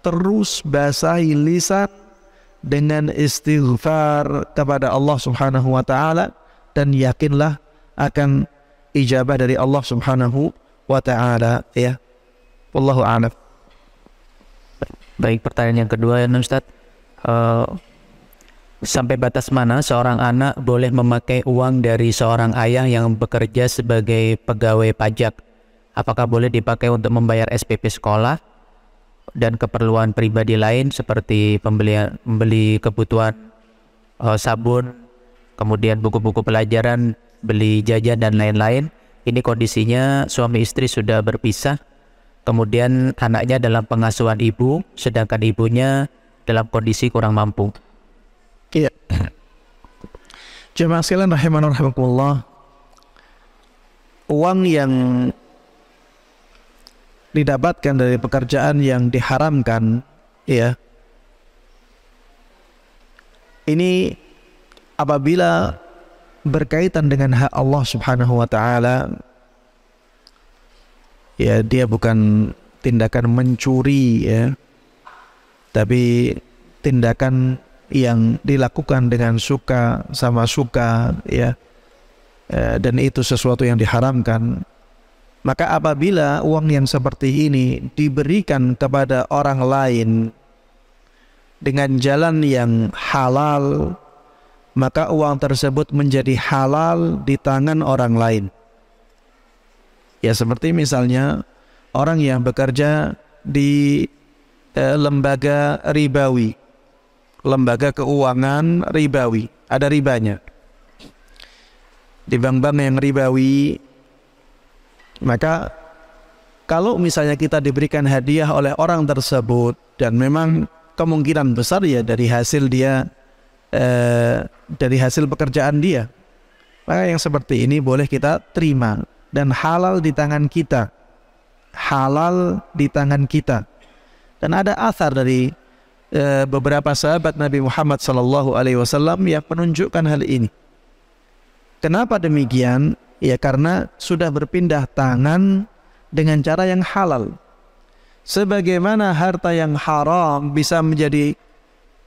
terus basahi lisan dengan istighfar kepada Allah subhanahu wa ta'ala, dan yakinlah akan ijabah dari Allah subhanahu wa ta'ala, ya. Wallahu a'lam. Baik, pertanyaan yang kedua ya Ustaz. Sampai batas mana seorang anak boleh memakai uang dari seorang ayah yang bekerja sebagai pegawai pajak? Apakah boleh dipakai untuk membayar SPP sekolah dan keperluan pribadi lain seperti membeli kebutuhan sabun, kemudian buku-buku pelajaran, beli jajan dan lain-lain? Ini kondisinya suami istri sudah berpisah, kemudian anaknya dalam pengasuhan ibu, sedangkan ibunya dalam kondisi kurang mampu. Iya. Jemaah sekalian rahimani wa rahimakumullah, uang yang didapatkan dari pekerjaan yang diharamkan, ya, ini apabila berkaitan dengan hak Allah subhanahu wa ta'ala, ya dia bukan tindakan mencuri, ya, tapi tindakan yang dilakukan dengan suka sama suka, ya, dan itu sesuatu yang diharamkan. Maka apabila uang yang seperti ini diberikan kepada orang lain dengan jalan yang halal, maka uang tersebut menjadi halal di tangan orang lain. Ya, seperti misalnya orang yang bekerja di lembaga ribawi, lembaga keuangan ribawi, ada ribanya. Di bank-bank yang ribawi, maka kalau misalnya kita diberikan hadiah oleh orang tersebut, dan memang kemungkinan besar ya dari hasil dia, dari hasil pekerjaan dia, maka yang seperti ini boleh kita terima dan halal di tangan kita, halal di tangan kita. Dan ada athar dari beberapa sahabat Nabi Muhammad SAW yang menunjukkan hal ini. Kenapa demikian? Ya, karena sudah berpindah tangan dengan cara yang halal. Sebagaimana harta yang haram bisa menjadi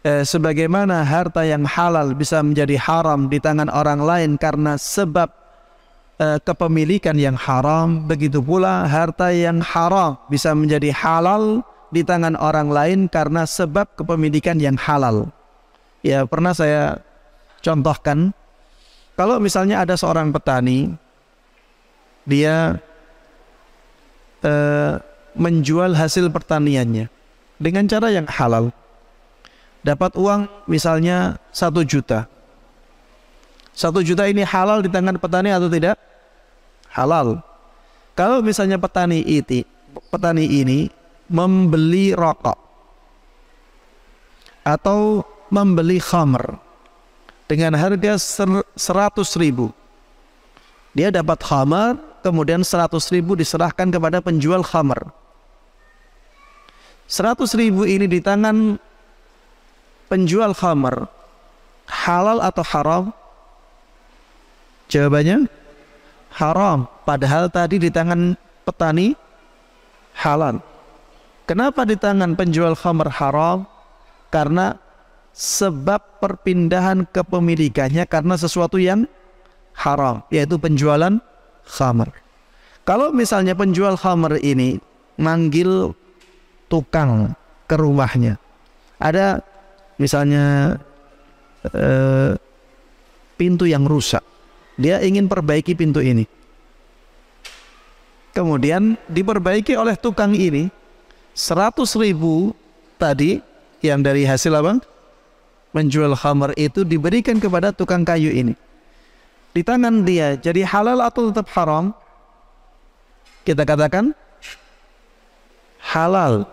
sebagaimana harta yang halal bisa menjadi haram di tangan orang lain karena sebab kepemilikan yang haram, begitu pula harta yang haram bisa menjadi halal di tangan orang lain karena sebab kepemilikan yang halal. Ya, pernah saya contohkan, kalau misalnya ada seorang petani, dia menjual hasil pertaniannya dengan cara yang halal, dapat uang misalnya 1 juta. 1 juta ini halal di tangan petani atau tidak? Halal. Kalau misalnya petani ini membeli rokok atau membeli khamr dengan harga 100.000, dia dapat khamr, kemudian 100.000 diserahkan kepada penjual khamr. 100.000 ini di tangan penjual khamr, halal atau haram? Jawabannya haram. Padahal tadi di tangan petani halal. Kenapa di tangan penjual khamr haram? Karena sebab perpindahan kepemilikannya karena sesuatu yang haram, yaitu penjualan khamr. Kalau misalnya penjual khamr ini manggil tukang ke rumahnya, ada misalnya pintu yang rusak, dia ingin perbaiki pintu ini, kemudian diperbaiki oleh tukang ini. 100.000 tadi yang dari hasil apa? Menjual khamr itu diberikan kepada tukang kayu ini. Di tangan dia jadi halal atau tetap haram? Kita katakan halal.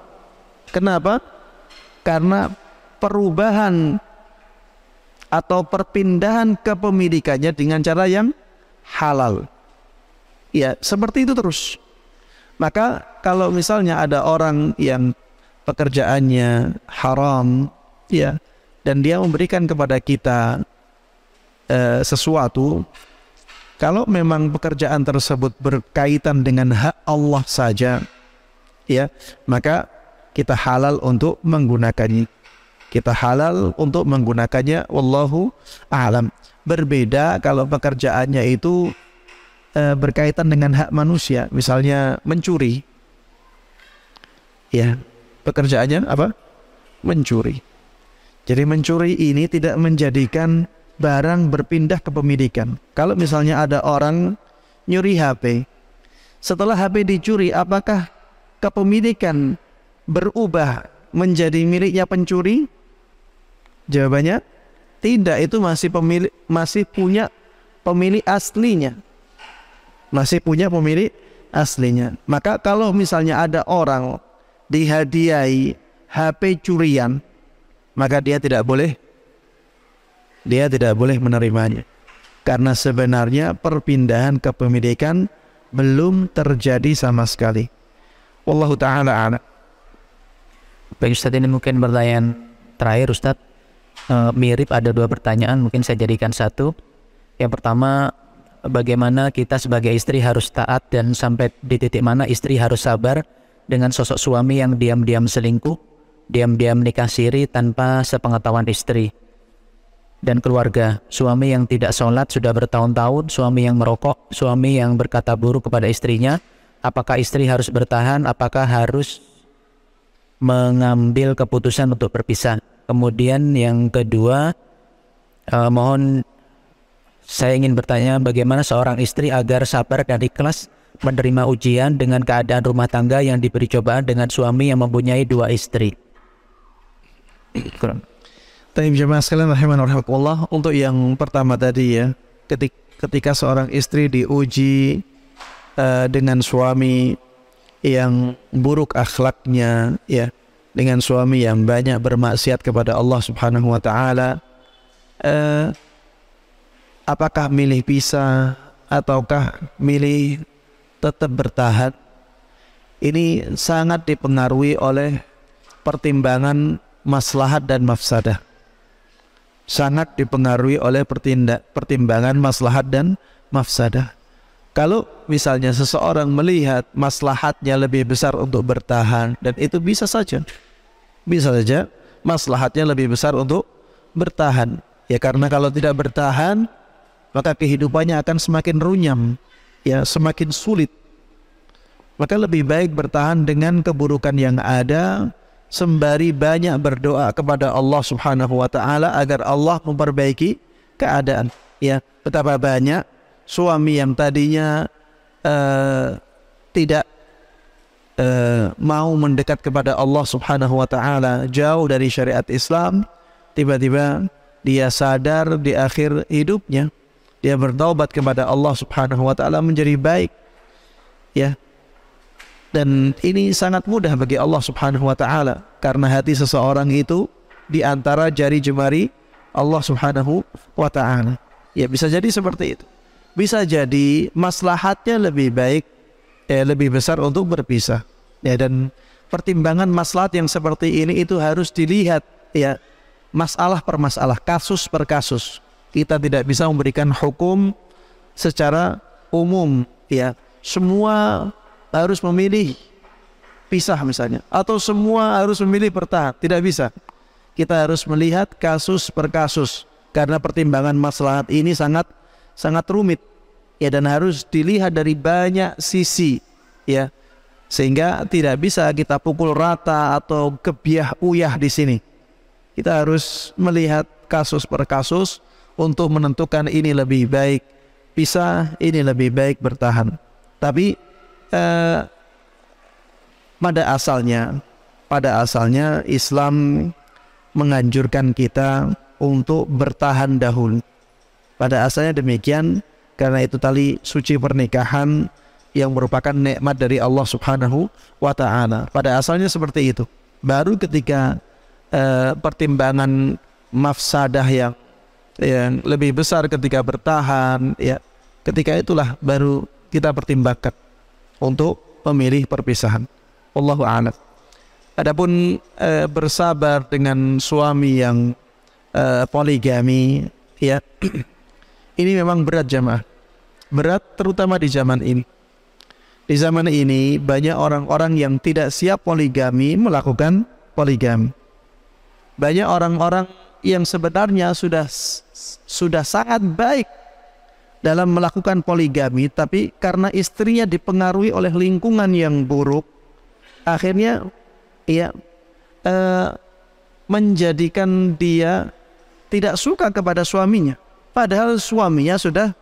Kenapa? Karena perubahan atau perpindahan kepemilikannya dengan cara yang halal. Ya, seperti itu terus. Maka kalau misalnya ada orang yang pekerjaannya haram, ya, dan dia memberikan kepada kita sesuatu, kalau memang pekerjaan tersebut berkaitan dengan hak Allah saja, ya, maka kita halal untuk menggunakannya. Kita halal untuk menggunakannya. Wallahu a'lam. Berbeda kalau pekerjaannya itu berkaitan dengan hak manusia, misalnya mencuri. Ya, pekerjaannya apa? Mencuri. Jadi mencuri ini tidak menjadikan barang berpindah kepemilikan. Kalau misalnya ada orang nyuri HP, setelah HP dicuri, apakah kepemilikan berubah menjadi miliknya pencuri? Jawabannya tidak, itu masih punya pemilik aslinya. Masih punya pemilik aslinya. Maka kalau misalnya ada orang dihadiahi HP curian, maka dia tidak boleh menerimanya. Karena sebenarnya perpindahan kepemilikan belum terjadi sama sekali. Wallahu ta'ala a'lam. Baik Ustadz, ini mungkin pertanyaan terakhir Ustadz. Mirip, ada 2 pertanyaan, mungkin saya jadikan satu. Yang pertama, bagaimana kita sebagai istri harus taat dan sampai di titik mana istri harus sabar dengan sosok suami yang diam-diam selingkuh, diam-diam nikah siri tanpa sepengetahuan istri dan keluarga. Suami yang tidak sholat sudah bertahun-tahun, suami yang merokok, suami yang berkata buruk kepada istrinya. Apakah istri harus bertahan? Apakah harus mengambil keputusan untuk berpisah? Kemudian yang kedua, saya ingin bertanya, bagaimana seorang istri agar sabar dan ikhlas menerima ujian dengan keadaan rumah tangga yang diberi cobaan dengan suami yang mempunyai 2 istri? Taib jemaah sekalian rahimanallah, untuk yang pertama tadi ya, ketika seorang istri diuji dengan suami yang buruk akhlaknya, ya, dengan suami yang banyak bermaksiat kepada Allah Subhanahu wa taala, apakah milih pisah ataukah milih tetap bertahan? Ini sangat dipengaruhi oleh pertimbangan maslahat dan mafsadah. Sangat dipengaruhi oleh pertimbangan maslahat dan mafsadah. Kalau misalnya seseorang melihat maslahatnya lebih besar untuk bertahan, dan itu bisa saja maslahatnya lebih besar untuk bertahan. Ya karena kalau tidak bertahan, maka kehidupannya akan semakin runyam, ya semakin sulit. Maka lebih baik bertahan dengan keburukan yang ada, sembari banyak berdoa kepada Allah Subhanahu wa taala agar Allah memperbaiki keadaan. Ya, betapa banyak suami yang tadinya tidak mau mendekat kepada Allah Subhanahu wa taala, jauh dari syariat Islam, tiba-tiba dia sadar di akhir hidupnya, dia bertaubat kepada Allah Subhanahu wa taala menjadi baik. Ya. Dan ini sangat mudah bagi Allah Subhanahu wa taala karena hati seseorang itu di antara jari jemari Allah Subhanahu wa taala. Ya, bisa jadi seperti itu. Bisa jadi maslahatnya lebih baik, lebih besar untuk berpisah. Ya, dan pertimbangan maslahat yang seperti ini itu harus dilihat, ya, masalah per masalah, kasus per kasus. Kita tidak bisa memberikan hukum secara umum, ya. Semua harus memilih pisah misalnya, atau semua harus memilih bertahan. Tidak bisa. Kita harus melihat kasus per kasus karena pertimbangan maslahat ini sangat rumit, ya, dan harus dilihat dari banyak sisi, ya, sehingga tidak bisa kita pukul rata atau kebiah uyah di sini. Kita harus melihat kasus per kasus untuk menentukan ini lebih baik pisah, ini lebih baik bertahan. Tapi pada asalnya Islam menganjurkan kita untuk bertahan dahulu. Pada asalnya demikian, karena itu tali suci pernikahan yang merupakan nikmat dari Allah Subhanahu wa taala. Pada asalnya seperti itu. Baru ketika pertimbangan mafsadah yang lebih besar ketika bertahan, ya, ketika itulah baru kita pertimbangkan untuk memilih perpisahan. Wallahu a'lam. Adapun bersabar dengan suami yang poligami, ya, ini memang berat jamaah. Berat terutama di zaman ini. Di zaman ini banyak orang-orang yang tidak siap poligami melakukan poligami. Banyak orang-orang yang sebenarnya sudah sangat baik dalam melakukan poligami, tapi karena istrinya dipengaruhi oleh lingkungan yang buruk, akhirnya menjadikan dia tidak suka kepada suaminya, padahal suaminya sudah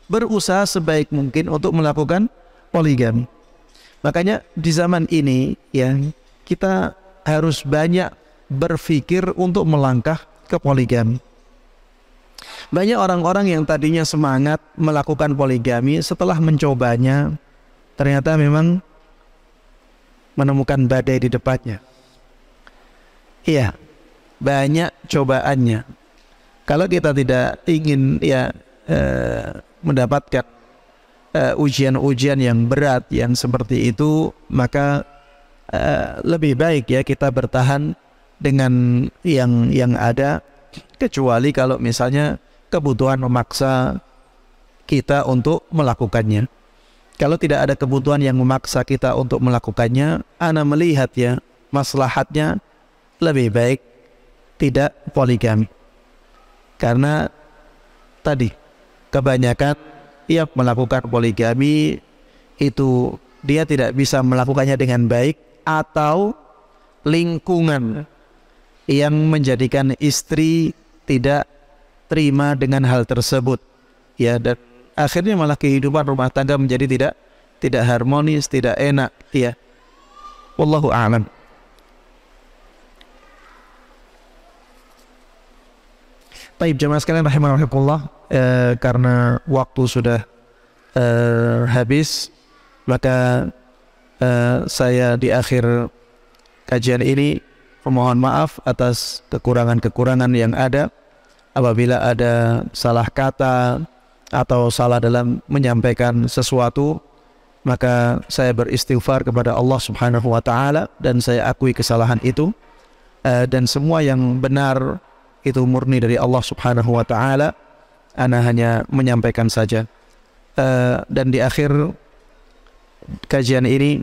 berusaha sebaik mungkin untuk melakukan poligami. Makanya di zaman ini, ya, kita harus banyak berpikir untuk melangkah ke poligami. Banyak orang-orang yang tadinya semangat melakukan poligami, setelah mencobanya ternyata memang menemukan badai di depannya. Iya, banyak cobaannya. Kalau kita tidak ingin, ya, mendapatkan ujian-ujian yang berat yang seperti itu, maka lebih baik, ya, kita bertahan dengan yang ada, kecuali kalau misalnya kebutuhan memaksa kita untuk melakukannya. Kalau tidak ada kebutuhan yang memaksa kita untuk melakukannya, ana melihat, ya, maslahatnya lebih baik tidak poligami. Karena tadi kebanyakan yang melakukan poligami itu dia tidak bisa melakukannya dengan baik, atau lingkungan yang menjadikan istri tidak terima dengan hal tersebut, ya, dan akhirnya malah kehidupan rumah tangga menjadi tidak harmonis, tidak enak, ya. Wallahu a'lam. Baik jemaah sekalian rahimakumullah, karena waktu sudah habis, maka saya di akhir kajian ini memohon maaf atas kekurangan-kekurangan yang ada. Apabila ada salah kata atau salah dalam menyampaikan sesuatu, maka saya beristighfar kepada Allah Subhanahu wa taala dan saya akui kesalahan itu, dan semua yang benar itu murni dari Allah Subhanahu wa taala. Ana hanya menyampaikan saja. Dan di akhir kajian ini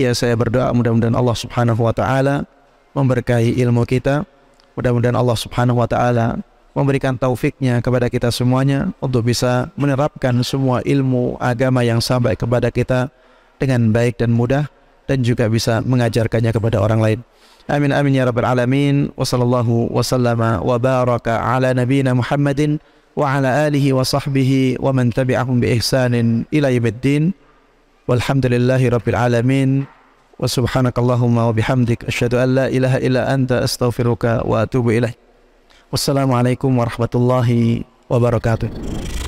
ya saya berdoa mudah-mudahan Allah Subhanahu wa taala memberkahi ilmu kita. Mudah-mudahan Allah Subhanahu wa taala memberikan taufiknya kepada kita semuanya untuk bisa menerapkan semua ilmu agama yang sampai kepada kita dengan baik dan mudah, dan juga bisa mengajarkannya kepada orang lain. Amin amin ya rabbal alamin. Wa sallallahu wa sallama wa baraka ala nabiyyina Muhammadin wa ala alihi wa sahbihi wa man tabi'ahum bi ihsanin ila yaumiddin. Walhamdulillahi rabbil alamin. Wa subhanakallahumma wa bihamdik asyhadu an la ilaha illa anta astaghfiruka wa atubu ilaik. Wassalamualaikum warahmatullahi wabarakatuh.